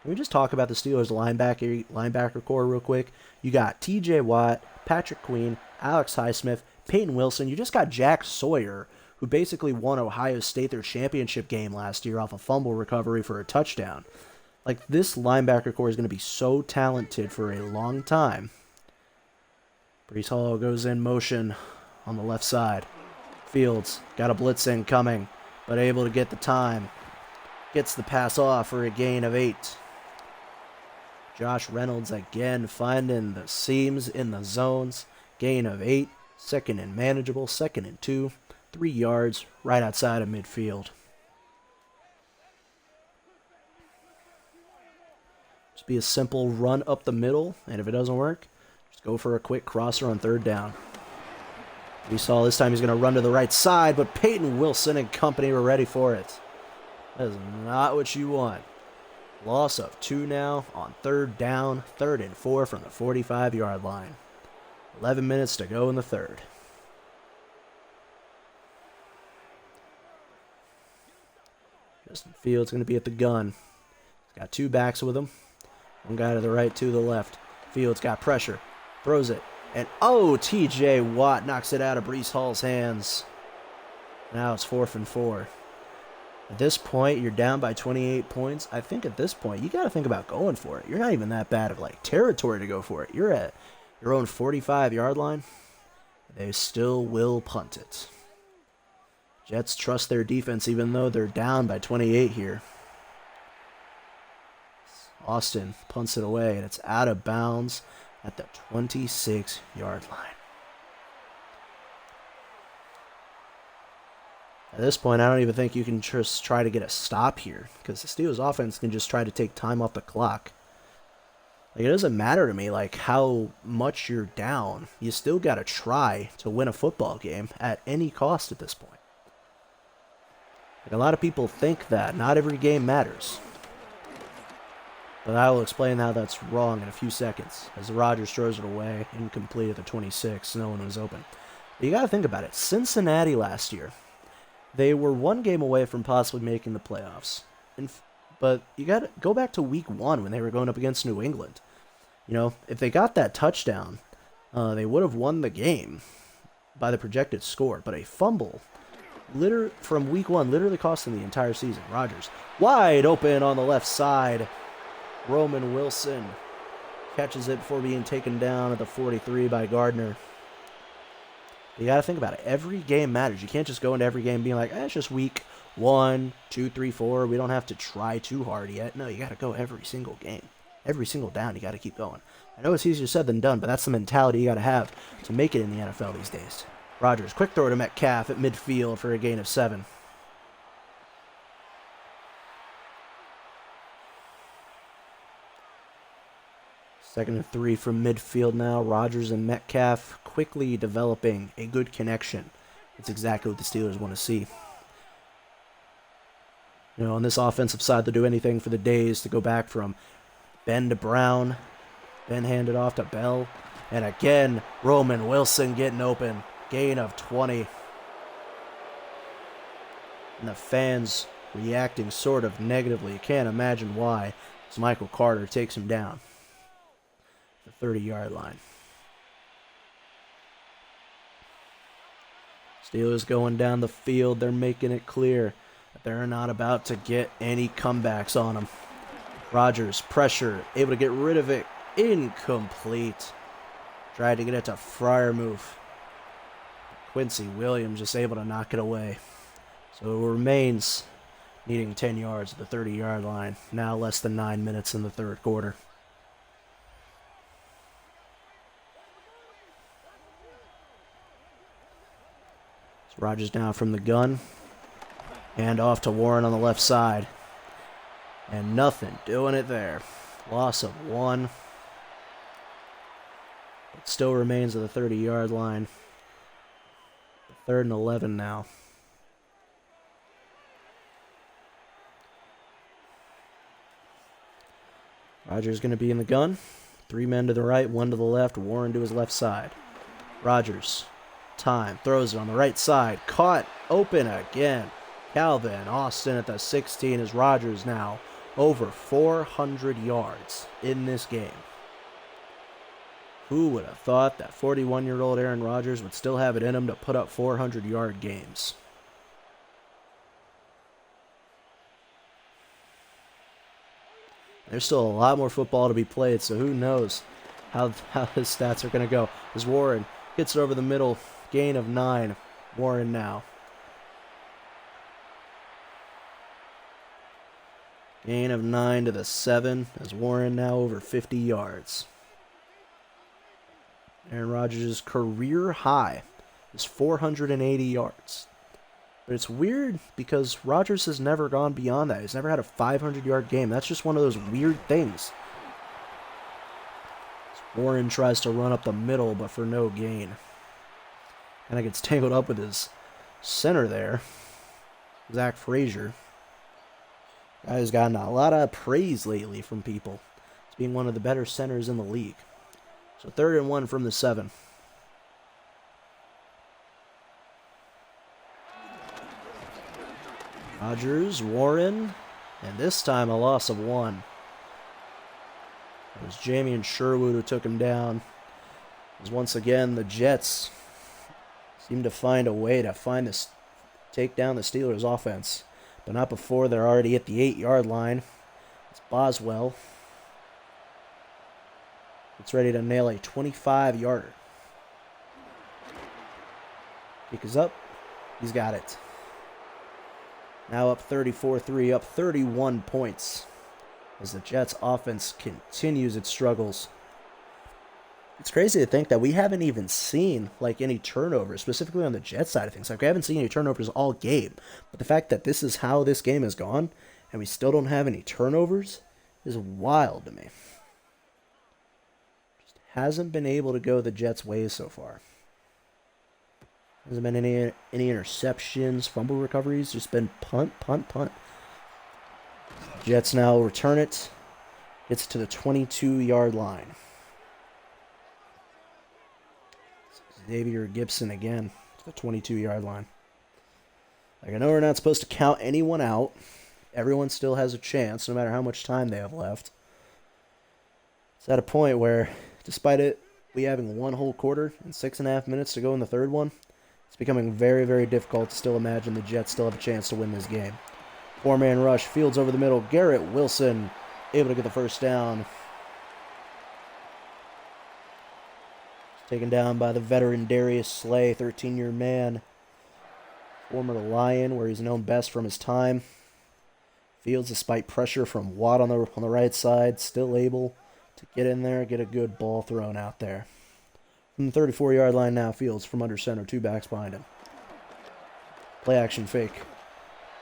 Can we just talk about the Steelers linebacker core real quick? You got T.J. Watt, Patrick Queen, Alex Highsmith, Peyton Wilson. You just got Jack Sawyer, who basically won Ohio State their championship game last year off a fumble recovery for a touchdown. Like, this linebacker core is going to be so talented for a long time. Breece Hall goes in motion on the left side. Fields got a blitz in coming, but able to get the time. Gets the pass off for a gain of 8. Josh Reynolds again finding the seams in the zones. Gain of 8. Second and manageable. 2nd and 2. 3 yards right outside of midfield. Just be a simple run up the middle, and if it doesn't work, just go for a quick crosser on 3rd down. We saw this time he's going to run to the right side, but Peyton Wilson and company were ready for it. That is not what you want. Loss of 2 now on 3rd down, 3rd and 4 from the 45-yard line. 11 minutes to go in the 3rd. Justin Fields going to be at the gun. He's got 2 backs with him. One guy to the right, 2 to the left. Fields got pressure. Throws it. And, oh, T.J. Watt knocks it out of Breece Hall's hands. Now it's 4th and 4. At this point, you're down by 28 points. I think at this point, you got to think about going for it. You're not even that bad of, like, territory to go for it. You're at your own 45-yard line. They still will punt it. Jets trust their defense even though they're down by 28 here. Austin punts it away, and it's out of bounds at the 26-yard line. At this point, I don't even think you can just try to get a stop here, because the Steelers offense can just try to take time off the clock. Like, it doesn't matter to me, like, how much you're down. You still got to try to win a football game at any cost at this point. Like, a lot of people think that not every game matters. But I will explain how that's wrong in a few seconds. As Rodgers throws it away, incomplete at the 26, no one was open. But you got to think about it. Cincinnati last year, they were 1 game away from possibly making the playoffs. But you got to go back to week 1 when they were going up against New England. You know, if they got that touchdown, they would have won the game by the projected score. But a fumble from week 1 literally cost them the entire season. Rodgers wide open on the left side. Roman Wilson catches it before being taken down at the 43 by Gardner. You got to think about it. Every game matters. You can't just go into every game being like, it's just week 1, 2, 3, 4. We don't have to try too hard yet. No, you got to go every single game. Every single down, you got to keep going. I know it's easier said than done, but that's the mentality you got to have to make it in the NFL these days. Rodgers, quick throw to Metcalf at midfield for a gain of 7. Second and 3 from midfield now. Rodgers and Metcalf quickly developing a good connection. It's exactly what the Steelers want to see. You know, on this offensive side, they'll do anything for the days to go back from Ben to Brown. Ben handed off to Bell. And again, Roman Wilson getting open. Gain of 20. And the fans reacting sort of negatively. You can't imagine why. As Michael Carter takes him down. The 30-yard line. Steelers going down the field. They're making it clear that they're not about to get any comebacks on them. Rodgers, pressure, able to get rid of it. Incomplete. Tried to get it to Freiermuth. Quincy Williams just able to knock it away. So it remains needing 10 yards at the 30-yard line. Now less than 9 minutes in the third quarter. So Rodgers now from the gun. And off to Warren on the left side. And nothing doing it there. Loss of 1. It still remains at the 30-yard line. 3rd and 11 now. Rodgers going to be in the gun. 3 men to the right, 1 to the left. Warren to his left side. Rodgers. Time. Throws it on the right side. Caught. Open again. Calvin Austin at the 16 as Rodgers now over 400 yards in this game. Who would have thought that 41-year-old Aaron Rodgers would still have it in him to put up 400-yard games? There's still a lot more football to be played, so who knows how his stats are going to go. As Warren gets it over the middle, gain of 9. Warren now. Gain of 9 to the 7 as Warren now over 50 yards. Aaron Rodgers' career high is 480 yards. But it's weird because Rodgers has never gone beyond that. He's never had a 500-yard game. That's just one of those weird things. Warren tries to run up the middle, but for no gain. Kind of gets tangled up with his center there, Zach Frazier. Guy who's gotten a lot of praise lately from people as being one of the better centers in the league. So 3rd and 1 from the 7. Rodgers, Warren, and this time a loss of 1. It was Jamie Sherwood who took him down. As once again, the Jets seem to find a way to take down the Steelers' offense. But not before they're already at the 8-yard line. It's Boswell. It's ready to nail a 25-yarder. Kick is up. He's got it. Now up 34-3, up 31 points. As the Jets' offense continues its struggles. It's crazy to think that we haven't even seen any turnovers, specifically on the Jets side of things. We haven't seen any turnovers all game. But the fact that this is how this game has gone, and we still don't have any turnovers, is wild to me. Just hasn't been able to go the Jets' ways so far. Hasn't been any interceptions, fumble recoveries. Just been punt, punt, punt. Jets now return it. Gets to the 22-yard line. Xavier Gibson again to the 22-yard line. I know we're not supposed to count anyone out. Everyone still has a chance, no matter how much time they have left. It's at a point where, despite we having 1 whole quarter and 6.5 minutes to go in the third one, it's becoming very, very difficult to still imagine the Jets still have a chance to win this game. 4-man rush, Fields over the middle. Garrett Wilson able to get the first down. Taken down by the veteran Darius Slay, 13-year man. Former Lion, where he's known best from his time. Fields, despite pressure from Watt on the right side, still able to get in there, get a good ball thrown out there. From the 34-yard line now, Fields from under center, 2 backs behind him. Play action fake.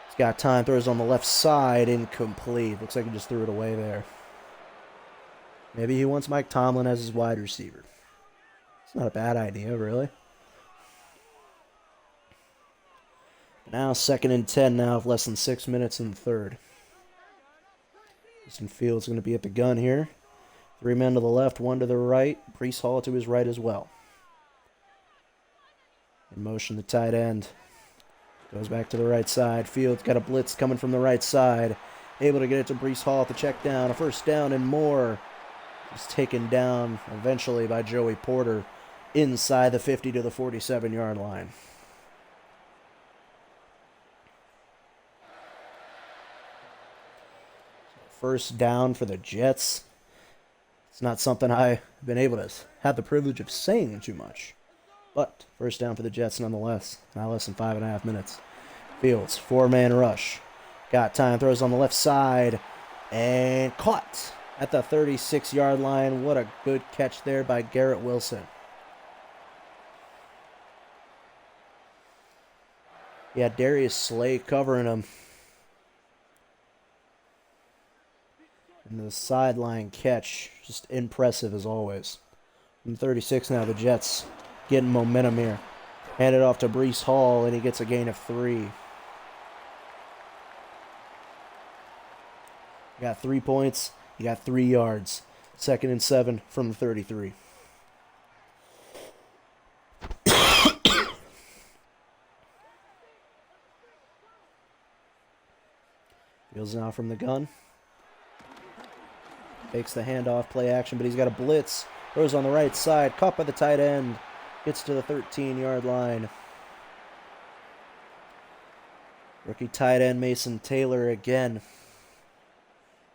He's got time, throws on the left side, incomplete. Looks like he just threw it away there. Maybe he wants Mike Tomlin as his wide receiver. It's not a bad idea, really. Now 2nd and 10 now of less than 6 minutes in the third. Justin Fields going to be at the gun here. 3 men to the left, 1 to the right. Breece Hall to his right as well. In motion, the tight end. Goes back to the right side. Fields got a blitz coming from the right side. Able to get it to Breece Hall at the check down. A first down and more. He's taken down eventually by Joey Porter inside the 50 to the 47-yard line. First down for the Jets. It's not something I've been able to have the privilege of saying too much. But first down for the Jets nonetheless. Not less than 5.5 minutes. Fields, four-man rush. Got time, throws on the left side. And caught at the 36-yard line. What a good catch there by Garrett Wilson. Yeah, Darius Slay covering him. And the sideline catch, just impressive as always. From 36 now, the Jets getting momentum here. Hand it off to Breece Hall, and he gets a gain of 3. You got 3 points. You got 3 yards. 2nd and 7 from the 33. Fields now from the gun. Fakes the handoff, play action, but he's got a blitz. Throws on the right side, caught by the tight end. Gets to the 13-yard line. Rookie tight end Mason Taylor again.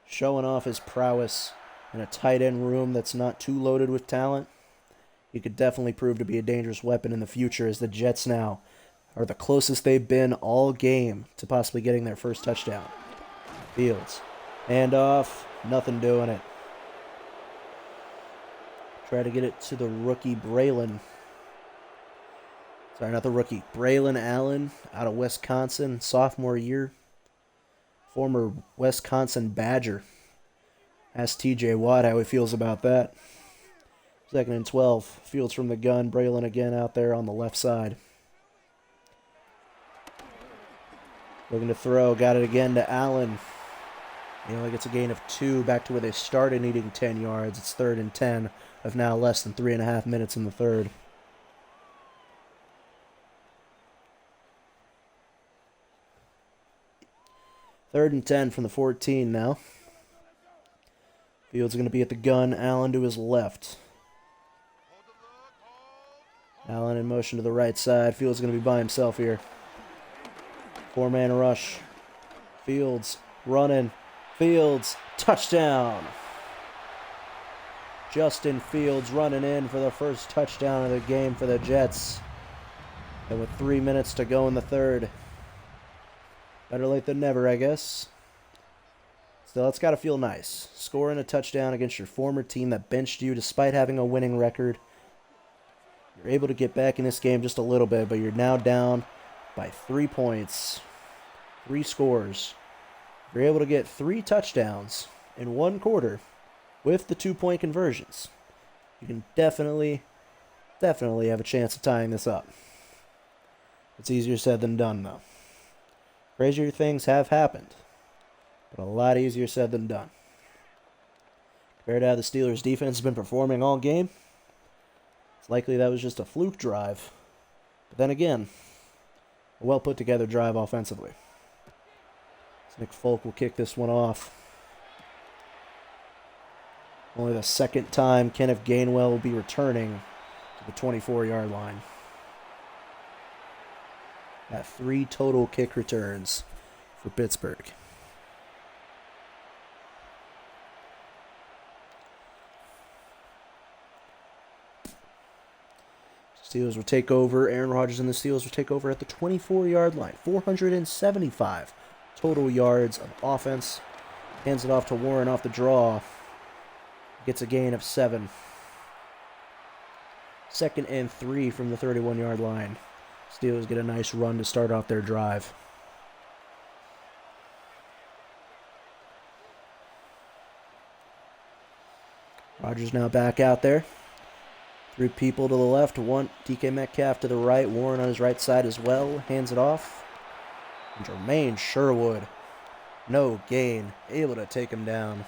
Showing off his prowess in a tight end room that's not too loaded with talent. He could definitely prove to be a dangerous weapon in the future, as the Jets now are the closest they've been all game to possibly getting their first touchdown. Fields. Handoff. Nothing doing it. Try to get it to the rookie Braylon. Sorry, not the rookie. Braylon Allen out of Wisconsin, sophomore year. Former Wisconsin Badger. Ask TJ Watt how he feels about that. 2nd and 12. Fields from the gun. Braylon again out there on the left side. Looking to throw. Got it again to Allen. He only gets a gain of 2, back to where they started needing 10 yards. It's 3rd and 10 of now less than 3.5 minutes in the third. Third and 10 from the 14 now. Fields going to be at the gun. Allen to his left. Allen in motion to the right side. Fields going to be by himself here. 4-man rush. Fields running. Fields, touchdown. Justin Fields running in for the first touchdown of the game for the Jets. And with 3 minutes to go in the third. Better late than never, I guess. Still, it's got to feel nice. Scoring a touchdown against your former team that benched you despite having a winning record. You're able to get back in this game just a little bit, but you're now down by 3 points. 3 scores. You're able to get 3 touchdowns in 1 quarter with the 2-point conversions. You can definitely have a chance of tying this up. It's easier said than done, though. Crazier things have happened, but a lot easier said than done. Compared to how the Steelers' defense has been performing all game, it's likely that was just a fluke drive. But then again, a well-put-together drive offensively. Nick Folk will kick this one off. Only the 2nd time Kenneth Gainwell will be returning to the 24-yard line. Got 3 total kick returns for Pittsburgh. Steelers will take over. Aaron Rodgers and the Steelers will take over at the 24-yard line. 475 total yards of offense. Hands it off to Warren off the draw. Gets a gain of 7. 2nd and 3 from the 31-yard line. Steelers get a nice run to start off their drive. Rodgers now back out there. 3 people to the left, 1 DK Metcalf to the right, Warren on his right side as well. Hands it off. And Jermaine Sherwood, no gain, able to take him down.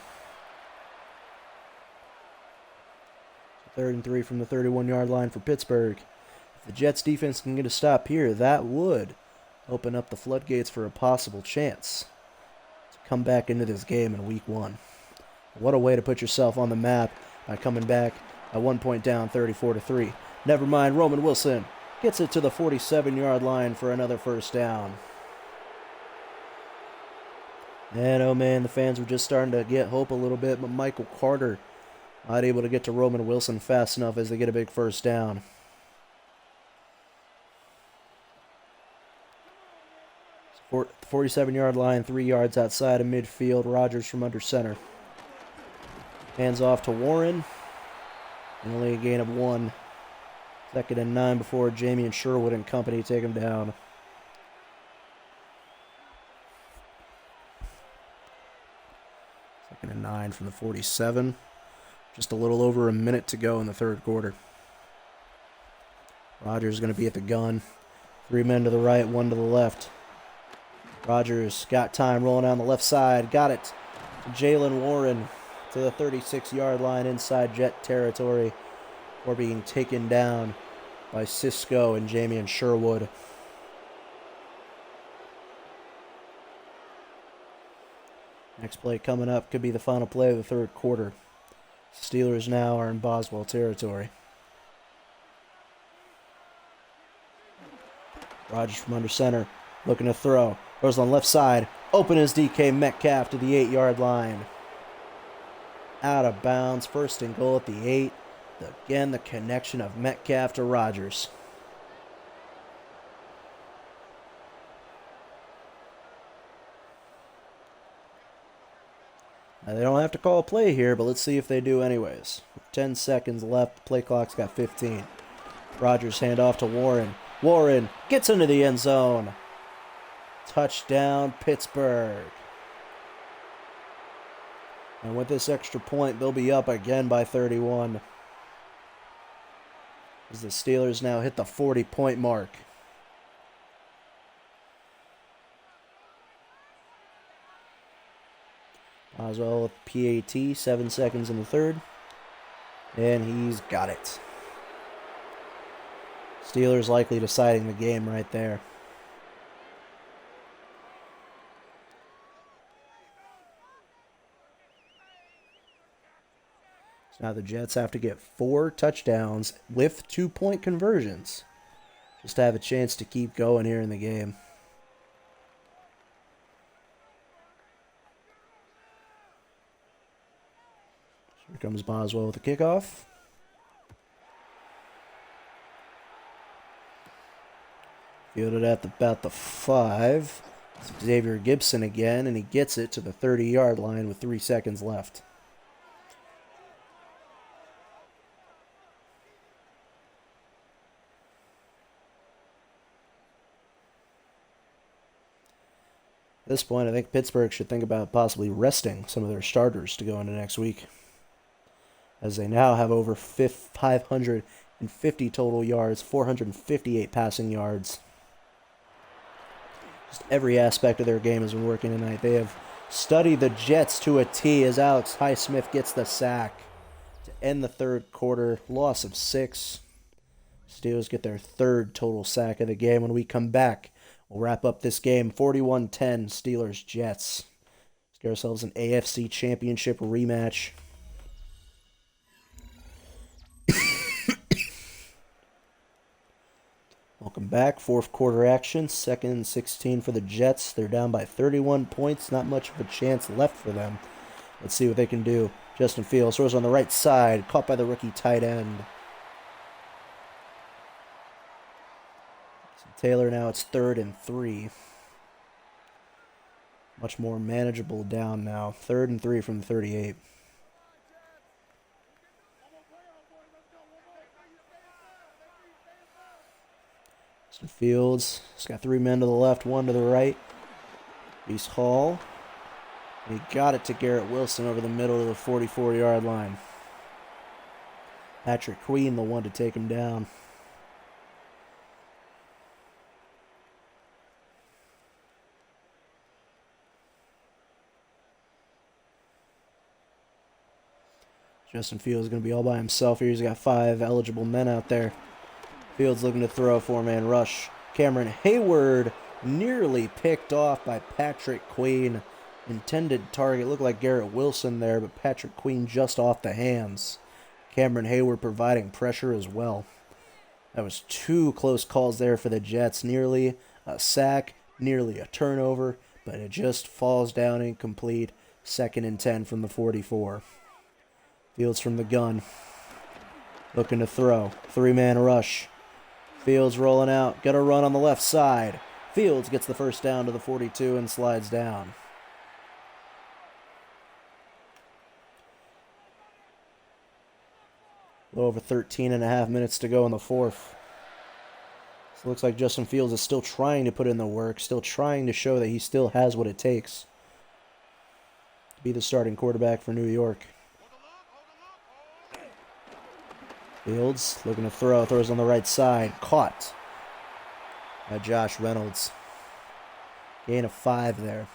3rd and 3 from the 31-yard line for Pittsburgh. If the Jets defense can get a stop here, that would Open up the floodgates for a possible chance to come back into this game in week 1. What a way to put yourself on the map by coming back at 1 point down 34-3. Never mind, Roman Wilson gets it to the 47-yard line for another first down. And oh man, the fans were just starting to get hope a little bit, but Michael Carter not able to get to Roman Wilson fast enough as they get a big first down. For 47-yard line, 3 yards outside of midfield. Rodgers from under center. Hands off to Warren. And only a gain of 1. 2nd and 9 before Jamie and Sherwood and company take him down. Second and 9 from the 47. Just a little over a minute to go in the third quarter. Rodgers is going to be at the gun. 3 men to the right, 1 to the left. Rodgers got time rolling down the left side. Got it to Jalen Warren to the 36-yard line inside Jet territory before being taken down by Cisco and Jamie and Sherwood. Next play coming up could be the final play of the third quarter. Steelers now are in Boswell territory. Rodgers from under center, looking to throw. Throws on the left side. Open is DK Metcalf to the 8-yard line. Out of bounds. First and goal at the 8. Again, the connection of Metcalf to Rodgers. Now, they don't have to call a play here, but let's see if they do anyways. 10 seconds left. Play clock's got 15. Rodgers handoff to Warren. Warren gets into the end zone. Touchdown, Pittsburgh. And with this extra point, they'll be up again by 31. As the Steelers now hit the 40-point mark. Boswell with PAT, 7 seconds in the third. And he's got it. Steelers likely deciding the game right there. Now the Jets have to get 4 touchdowns with 2-point conversions just to have a chance to keep going here in the game. Here comes Boswell with the kickoff. Fielded at about the 5. Xavier Gibson again, and he gets it to the 30-yard line with 3 seconds left. At this point, I think Pittsburgh should think about possibly resting some of their starters to go into next week, as they now have over 550 total yards, 458 passing yards. Just every aspect of their game has been working tonight. They have studied the Jets to a T as Alex Highsmith gets the sack to end the third quarter. Loss of 6. Steelers get their 3rd total sack of the game. When we come back, we'll wrap up this game. 41-10 Steelers-Jets. Let's get ourselves an AFC Championship rematch. Welcome back. 4th quarter action. 2nd and 16 for the Jets. They're down by 31 points. Not much of a chance left for them. Let's see what they can do. Justin Fields throws on the right side. Caught by the rookie tight end. Taylor now it's 3rd and 3. Much more manageable down now. 3rd and 3 from the 38. Justin Fields. He's got 3 men to the left, 1 to the right. Reese Hall. And he got it to Garrett Wilson over the middle of the 44-yard line. Patrick Queen, the one to take him down. Justin Fields is going to be all by himself here. He's got 5 eligible men out there. Fields looking to throw a 4-man rush. Cameron Hayward Nearly picked off by Patrick Queen. Intended target looked like Garrett Wilson there, but Patrick Queen just off the hands. Cameron Hayward providing pressure as well. That was two close calls there for the Jets. Nearly a sack, nearly a turnover, but it just falls down incomplete. 2nd and 10 from the 44. Fields from the gun. Looking to throw. 3-man rush. Fields rolling out. Got a run on the left side. Fields gets the first down to the 42 and slides down. A little over 13 and a half minutes to go in the 4th. So it looks like Justin Fields is still trying to put in the work, still trying to show that he still has what it takes to be the starting quarterback for New York. Fields looking to throw, throws on the right side, caught by Josh Reynolds. Gain of 5 there.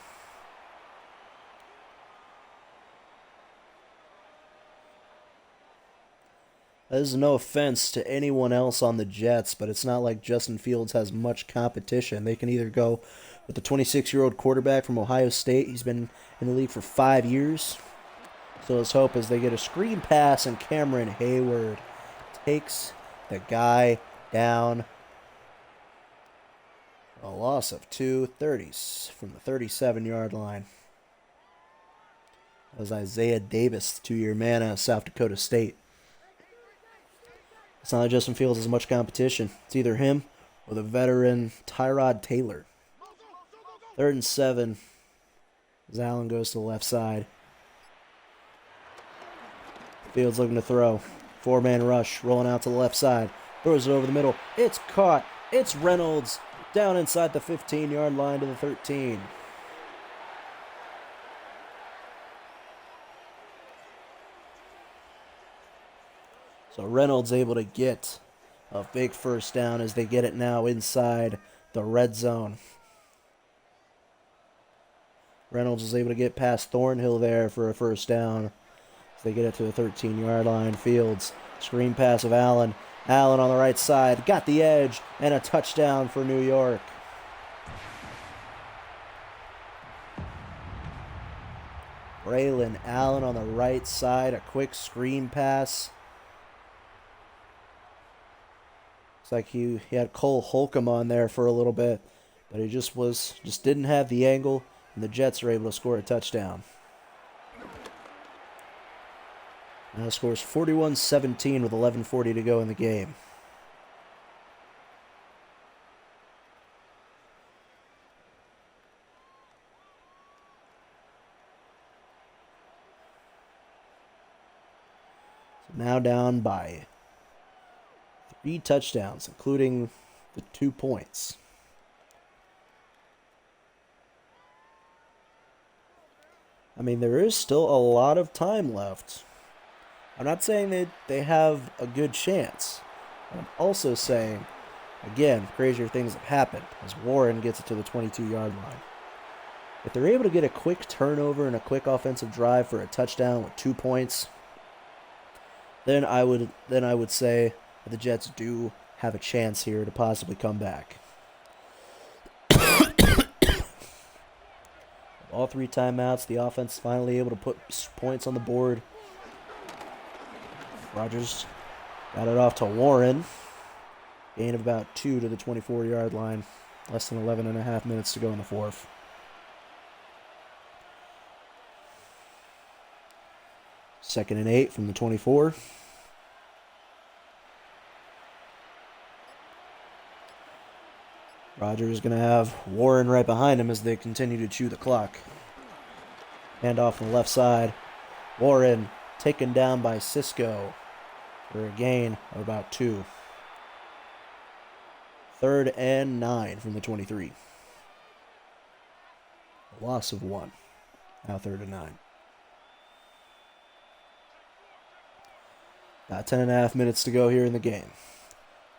This is no offense to anyone else on the Jets, but it's not like Justin Fields has much competition. They can either go with the 26-year-old quarterback from Ohio State. He's been in the league for 5 years. So his hope is they get a screen pass and Cameron Hayward takes the guy down. A loss of 2 30s from the 37-yard line. That was Isaiah Davis, the 2-year man out of South Dakota State. It's not like Justin Fields has much competition. It's either him or the veteran Tyrod Taylor. 3rd and 7 as Allen goes to the left side. Fields looking to throw. 4-man rush, rolling out to the left side. Throws it over the middle. It's caught. It's Reynolds down inside the 15-yard line to the 13. So Reynolds able to get a big first down as they get it now inside the red zone. Reynolds is able to get past Thornhill there for a first down. As they get it to the 13-yard line. Fields, screen pass of Allen. Allen on the right side, got the edge, and a touchdown for New York. Braylon Allen on the right side, a quick screen pass. Looks like he had Cole Holcomb on there for a little bit, but he just didn't have the angle, and the Jets are able to score a touchdown. Now scores 41-17 with 11:40 to go in the game. So now down by 3 touchdowns, including the 2 points. I mean, there is still a lot of time left. I'm not saying that they have a good chance. I'm also saying, again, crazier things have happened as Warren gets it to the 22-yard line. If they're able to get a quick turnover and a quick offensive drive for a touchdown with 2 points, then I would say that the Jets do have a chance here to possibly come back. All 3 timeouts, the offense finally able to put points on the board. Rodgers got it off to Warren. Gain of about 2 to the 24-yard line. Less than 11 and a half minutes to go in the 4th. Second and 8 from the 24. Rodgers is going to have Warren right behind him as they continue to chew the clock. Hand off on the left side. Warren taken down by Cisco for a gain of about 2. 3rd and 9 from the 23. A loss of 1. Now 3rd and 9. About 10 and a half minutes to go here in the game.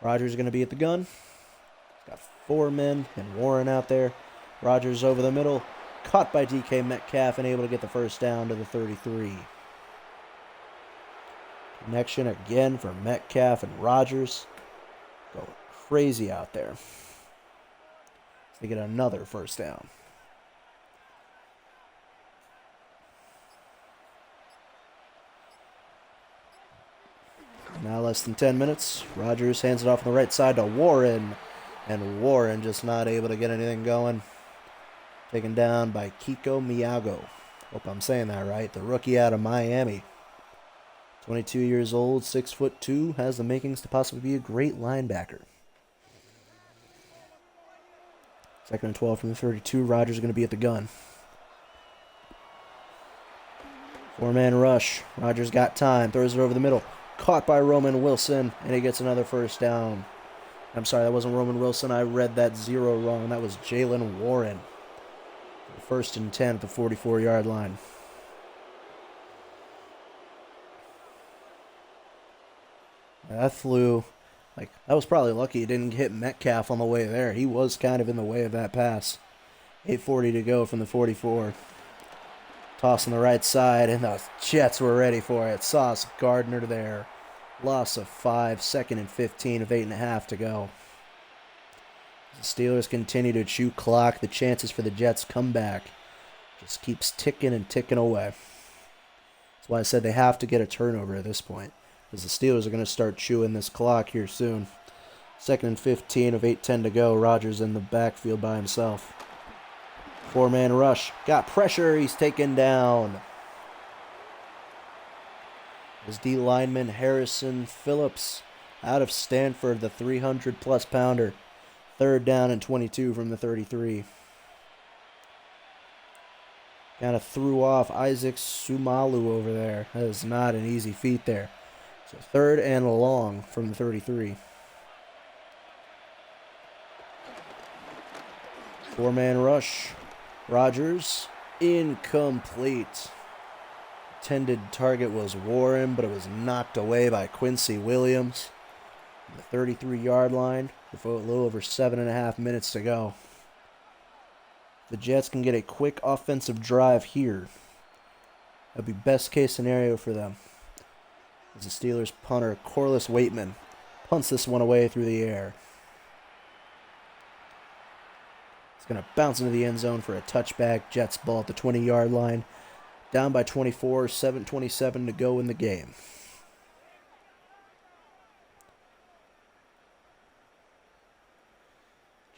Rodgers is going to be at the gun. Got 4 men and Warren out there. Rodgers over the middle. Caught by DK Metcalf and able to get the first down to the 33. Connection again for Metcalf and Rodgers. Going crazy out there. So they get another first down. Now less than 10 minutes. Rodgers hands it off on the right side to Warren. And Warren just not able to get anything going. Taken down by Kiko Miyago. Hope I'm saying that right. The rookie out of Miami. 22 years old, 6'2", has the makings to possibly be a great linebacker. 2nd and 12 from the 32. Rodgers going to be at the gun. 4-man rush. Rodgers got time. Throws it over the middle. Caught by Roman Wilson, and he gets another first down. I'm sorry, that wasn't Roman Wilson. I read that 0 wrong. That was Jalen Warren. 1st and 10 at the 44-yard line. That flew, that was probably lucky it didn't hit Metcalf on the way there. He was kind of in the way of that pass. 8:40 to go from the 44. Toss on the right side, and the Jets were ready for it. Sauce Gardner there. Loss of 5, 2nd and 15 of 8.5 to go. The Steelers continue to chew clock. The chances for the Jets come back. Just keeps ticking and ticking away. That's why I said they have to get a turnover at this point, because the Steelers are going to start chewing this clock here soon. 2nd and 15 of 8:10 to go. Rodgers in the backfield by himself. 4-man rush. Got pressure. He's taken down. His D lineman Harrison Phillips out of Stanford, the 300-plus pounder. 3rd down and 22 from the 33. Kind of threw off Isaac Sumalu over there. That is not an easy feat there. So 3rd and long from the 33. 4-man rush. Rodgers, incomplete. Intended target was Warren, but it was knocked away by Quincy Williams. The 33-yard line with a little over 7.5 minutes to go. The Jets can get a quick offensive drive here. That would be best case scenario for them. As the Steelers punter Corliss Waitman punts this one away through the air. It's going to bounce into the end zone for a touchback. Jets ball at the 20-yard line. Down by 24, 7:27 to go in the game.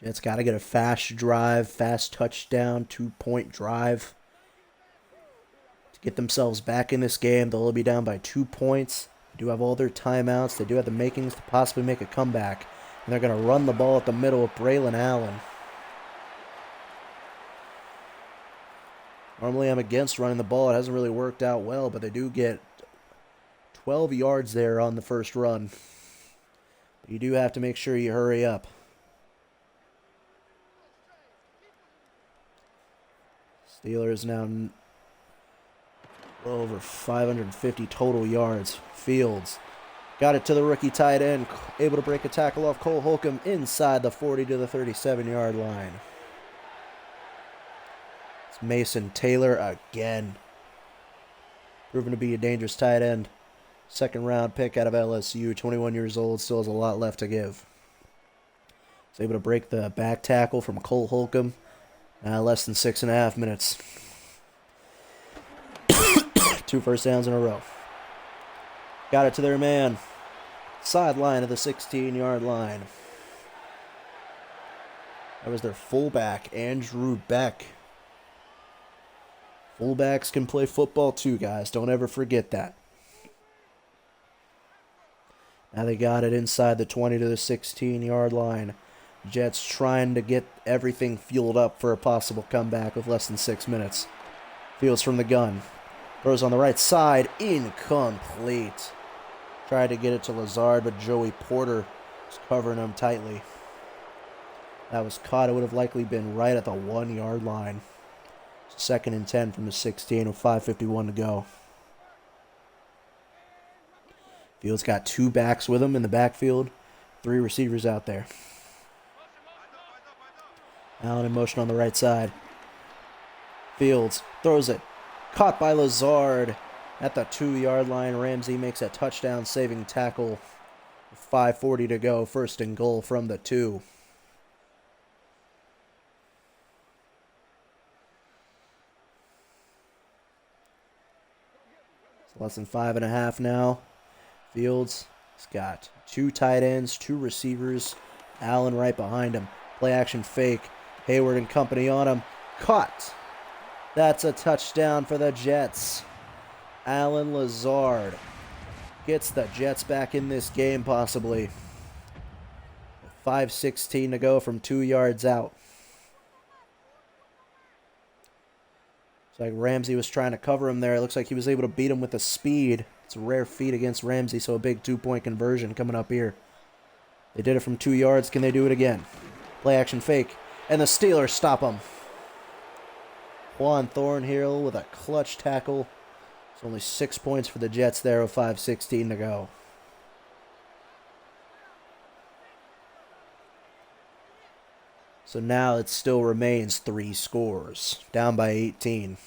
Jets got to get a fast drive, fast touchdown, 2-point drive to get themselves back in this game. They'll be down by 2 points. They do have all their timeouts. They do have the makings to possibly make a comeback. And they're going to run the ball at the middle with Braylon Allen. Normally I'm against running the ball. It hasn't really worked out well, but they do get 12 yards there on the first run. But you do have to make sure you hurry up. Steelers now well over 550 total yards. Fields got it to the rookie tight end, able to break a tackle off Cole Holcomb inside the 40 to the 37-yard line. It's Mason Taylor again. Proven to be a dangerous tight end. 2nd-round pick out of LSU, 21 years old, still has a lot left to give. He's able to break the back tackle from Cole Holcomb. Less than 6.5 minutes. 2 first downs in a row. Got it to their man. Sideline of the 16-yard line. That was their fullback, Andrew Beck. Fullbacks can play football too, guys. Don't ever forget that. Now they got it inside the 20 to the 16-yard line. Jets trying to get everything fueled up for a possible comeback with less than 6 minutes. Fields from the gun. Throws on the right side. Incomplete. Tried to get it to Lazard, but Joey Porter was covering him tightly. That was caught. It would have likely been right at the 1-yard line. 2nd and 10 from the 16 with 5:51 to go. Fields got 2 backs with him in the backfield. 3 receivers out there. Allen in motion on the right side. Fields throws it. Caught by Lazard at the 2-yard line. Ramsey makes a touchdown-saving tackle. 5:40 to go. 1st and goal from the 2. Less than 5.5 now. Fields has got 2 tight ends, 2 receivers. Allen right behind him. Play action fake. Hayward and company on him. Caught. That's a touchdown for the Jets. Allen Lazard gets the Jets back in this game possibly. 5:16 to go from 2 yards out. It's like Ramsey was trying to cover him there. It looks like he was able to beat him with the speed. It's a rare feat against Ramsey, so a big 2-point conversion coming up here. They did it from 2 yards. Can they do it again? Play action fake. And the Steelers stop him. Juan Thornhill with a clutch tackle. It's only 6 points for the Jets there with 5:16 to go. So now it still remains 3 scores. Down by 18.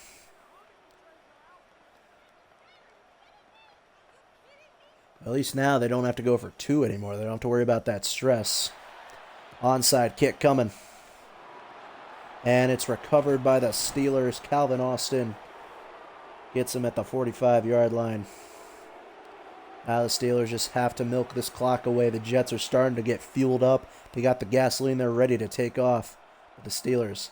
At least now they don't have to go for 2 anymore. They don't have to worry about that stress. Onside kick coming. And it's recovered by the Steelers. Calvin Austin gets him at the 45-yard line. Now the Steelers just have to milk this clock away. The Jets are starting to get fueled up. They got the gasoline. They're ready to take off. But the Steelers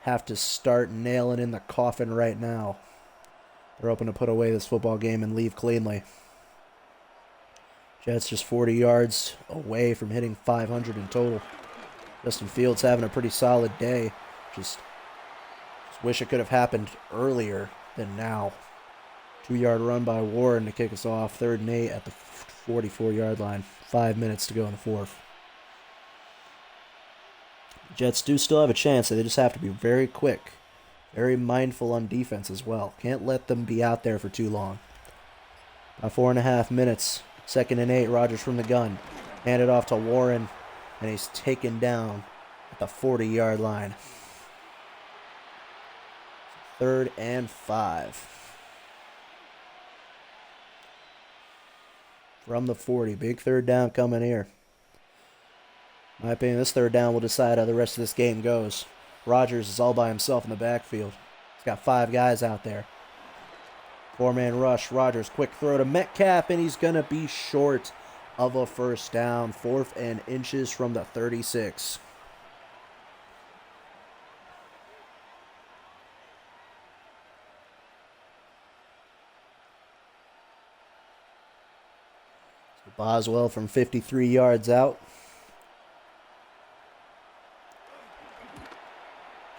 have to start nailing in the coffin right now. They're hoping to put away this football game and leave cleanly. Jets just 40 yards away from hitting 500 in total. Justin Fields having a pretty solid day. Just wish it could have happened earlier than now. 2-yard run by Warren to kick us off. 3rd and 8 at the 44-yard line. 5 minutes to go in the 4th. Jets do still have a chance. They just have to be very quick. Very mindful on defense as well. Can't let them be out there for too long. About 4.5 minutes. 2nd and 8. Rodgers from the gun. Handed off to Warren. And he's taken down at the 40-yard line. 3rd and 5. From the 40. Big 3rd down coming here. In my opinion, this 3rd down will decide how the rest of this game goes. Rodgers is all by himself in the backfield. He's got 5 guys out there. 4-man rush. Rodgers, quick throw to Metcalf, and he's going to be short of a 1st down. 4th and inches from the 36. So Boswell from 53 yards out.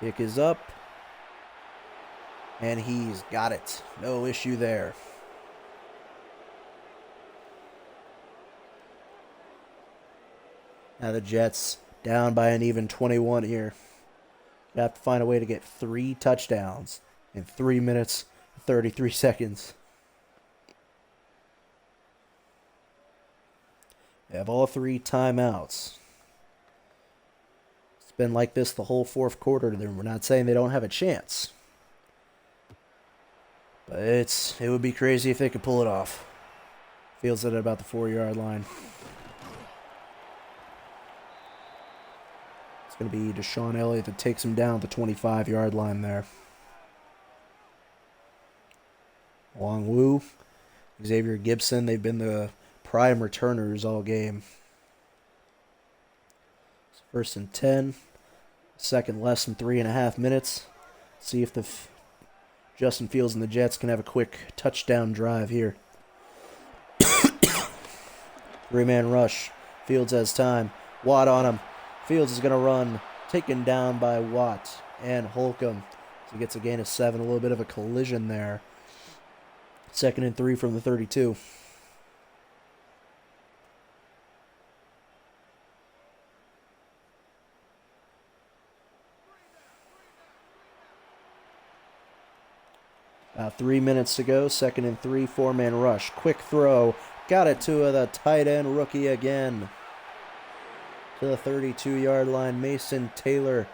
Kick is up. And he's got it. No issue there. Now the Jets down by an even 21 here. You have to find a way to get 3 touchdowns in 3 minutes, 33 seconds. They have all 3 timeouts. It's been like this the whole 4th quarter. We're not saying they don't have a chance. But it would be crazy if they could pull it off. Fields it at about the 4-yard line. It's going to be Deshaun Elliott that takes him down at the 25-yard line there. Wong Wu, Xavier Gibson, they've been the prime returners all game. It's 1st and 10. 2nd less than 3.5 minutes. See if the Justin Fields and the Jets can have a quick touchdown drive here. 3-man rush. Fields has time. Watt on him. Fields is going to run. Taken down by Watt and Holcomb. So he gets a gain of 7. A little bit of a collision there. 2nd and 3 from the 32. About 3 minutes to go. 2nd and 3. 4-man rush. Quick throw. Got it to the tight end rookie again. To the 32-yard line. Mason Taylor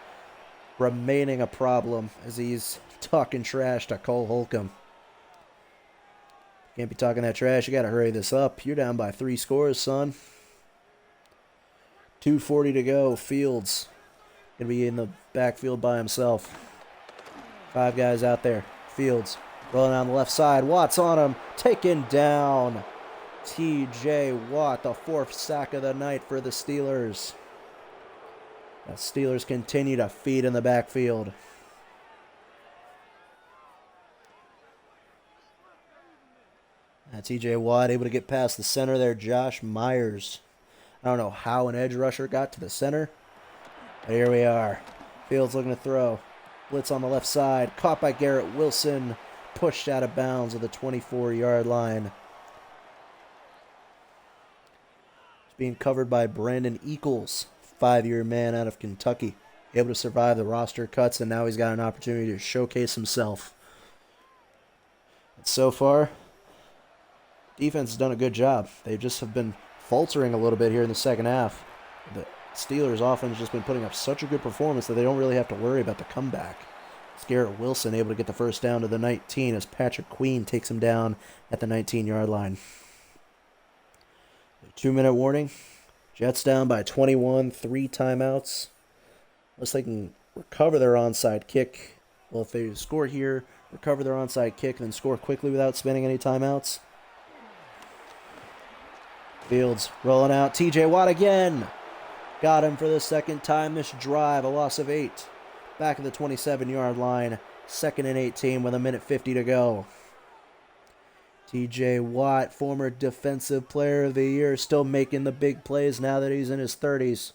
remaining a problem as he's talking trash to Cole Holcomb. Can't be talking that trash. You got to hurry this up. You're down by 3 scores, son. 2:40 to go. Fields going to be in the backfield by himself. 5 guys out there. Fields Rolling on the left side. Watt's on him. Taken down. T.J. Watt, the 4th sack of the night for the Steelers. The Steelers continue to feed in the backfield. T.J. Watt able to get past the center there. Josh Myers. I don't know how an edge rusher got to the center. But here we are. Fields looking to throw. Blitz on the left side. Caught by Garrett Wilson. Pushed out of bounds at the 24-yard line. It's being covered by Brandon Eakles, 5-year man out of Kentucky. Able to survive the roster cuts, and now he's got an opportunity to showcase himself. And so far, defense has done a good job. They just have been faltering a little bit here in the second half. The Steelers' offense has just been putting up such a good performance that they don't really have to worry about the comeback. It's Garrett Wilson able to get the first down to the 19 as Patrick Queen takes him down at the 19-yard line. 2-minute warning. Jets down by 21, 3 timeouts. Unless they can recover their onside kick. Well, if they score here, recover their onside kick, and then score quickly without spending any timeouts. Fields rolling out. T.J. Watt again. Got him for the second time this drive. A loss of 8. Back at the 27-yard line. 2nd and 18 with 1:50 to go. T.J. Watt, former Defensive Player of the Year, still making the big plays now that he's in his 30s.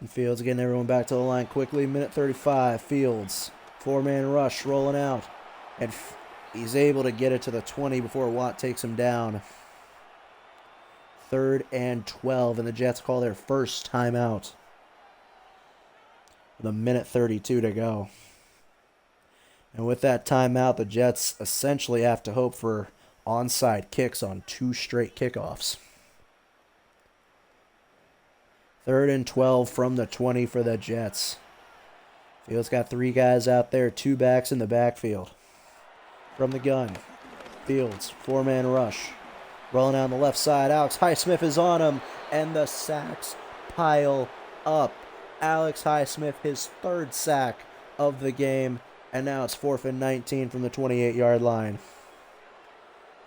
Fields getting everyone back to the line quickly. 1:35. Fields. 4-man rush rolling out. And he's able to get it to the 20 before Watt takes him down. 3rd and 12, and the Jets call their first timeout. With 1:32 to go. And with that timeout, the Jets essentially have to hope for onside kicks on 2 straight kickoffs. 3rd and 12 from the 20 for the Jets. Fields got 3 guys out there, 2 backs in the backfield. From the gun, Fields, 4-man rush. Rolling down the left side, Alex Highsmith is on him, and the sacks pile up. Alex Highsmith, his 3rd sack of the game, and now it's 4th and 19 from the 28-yard line.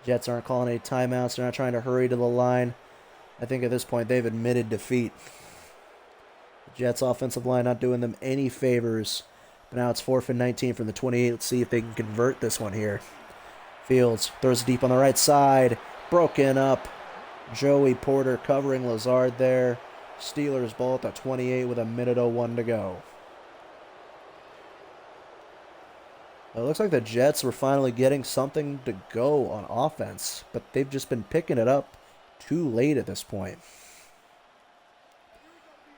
Jets aren't calling any timeouts. They're not trying to hurry to the line. I think at this point they've admitted defeat. The Jets' offensive line not doing them any favors. But now it's 4th and 19 from the 28. Let's see if they can convert this one here. Fields throws deep on the right side. Broken up. Joey Porter covering Lazard there. Steelers ball at the 28 with 1:01 to go. It looks like the Jets were finally getting something to go on offense, but they've just been picking it up too late at this point.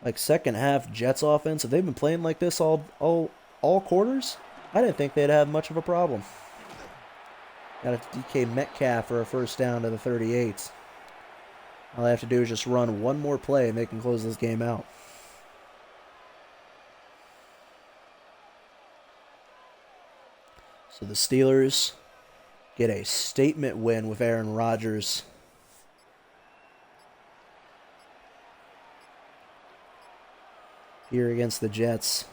Like second half Jets offense, have they been playing like this all quarters? I didn't think they'd have much of a problem. Got a DK Metcalf for a first down to the 38. All they have to do is just run one more play and they can close this game out. So the Steelers get a statement win with Aaron Rodgers. Here against the Jets.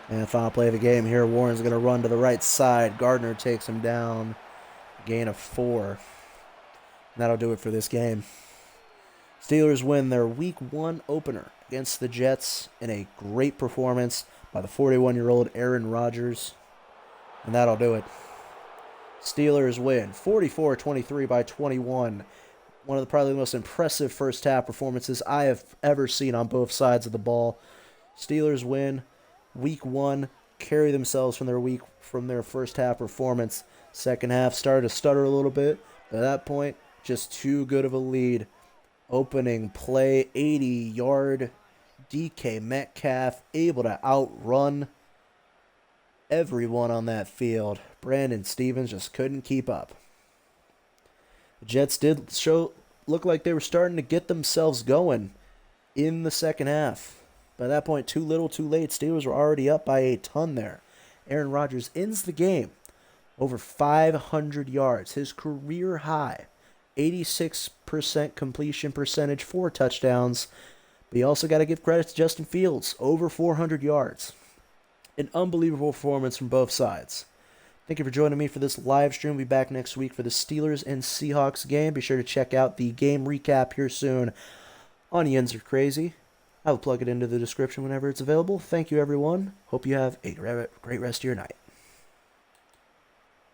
And the final play of the game here, Warren's going to run to the right side. Gardner takes him down. Gain of 4. And that'll do it for this game. Steelers win their Week 1 opener against the Jets in a great performance by the 41-year-old Aaron Rodgers. And that'll do it. Steelers win 44-23 by 21. One of the probably the most impressive first half performances I have ever seen on both sides of the ball. Steelers win Week 1, carry themselves from their first half performance. Second half started to stutter a little bit. At that point, just too good of a lead. Opening play, 80-yard DK Metcalf, able to outrun everyone on that field. Brandon Stevens just couldn't keep up. The Jets did look like they were starting to get themselves going in the second half. By that point, too little, too late. Steelers were already up by a ton there. Aaron Rodgers ends the game over 500 yards. His career high. 86% completion percentage, 4 touchdowns. But you also got to give credit to Justin Fields, over 400 yards. An unbelievable performance from both sides. Thank you for joining me for this live stream. We'll be back next week for the Steelers and Seahawks game. Be sure to check out the game recap here soon on Yens Are Crazy. I will plug it into the description whenever it's available. Thank you, everyone. Hope you have a great rest of your night.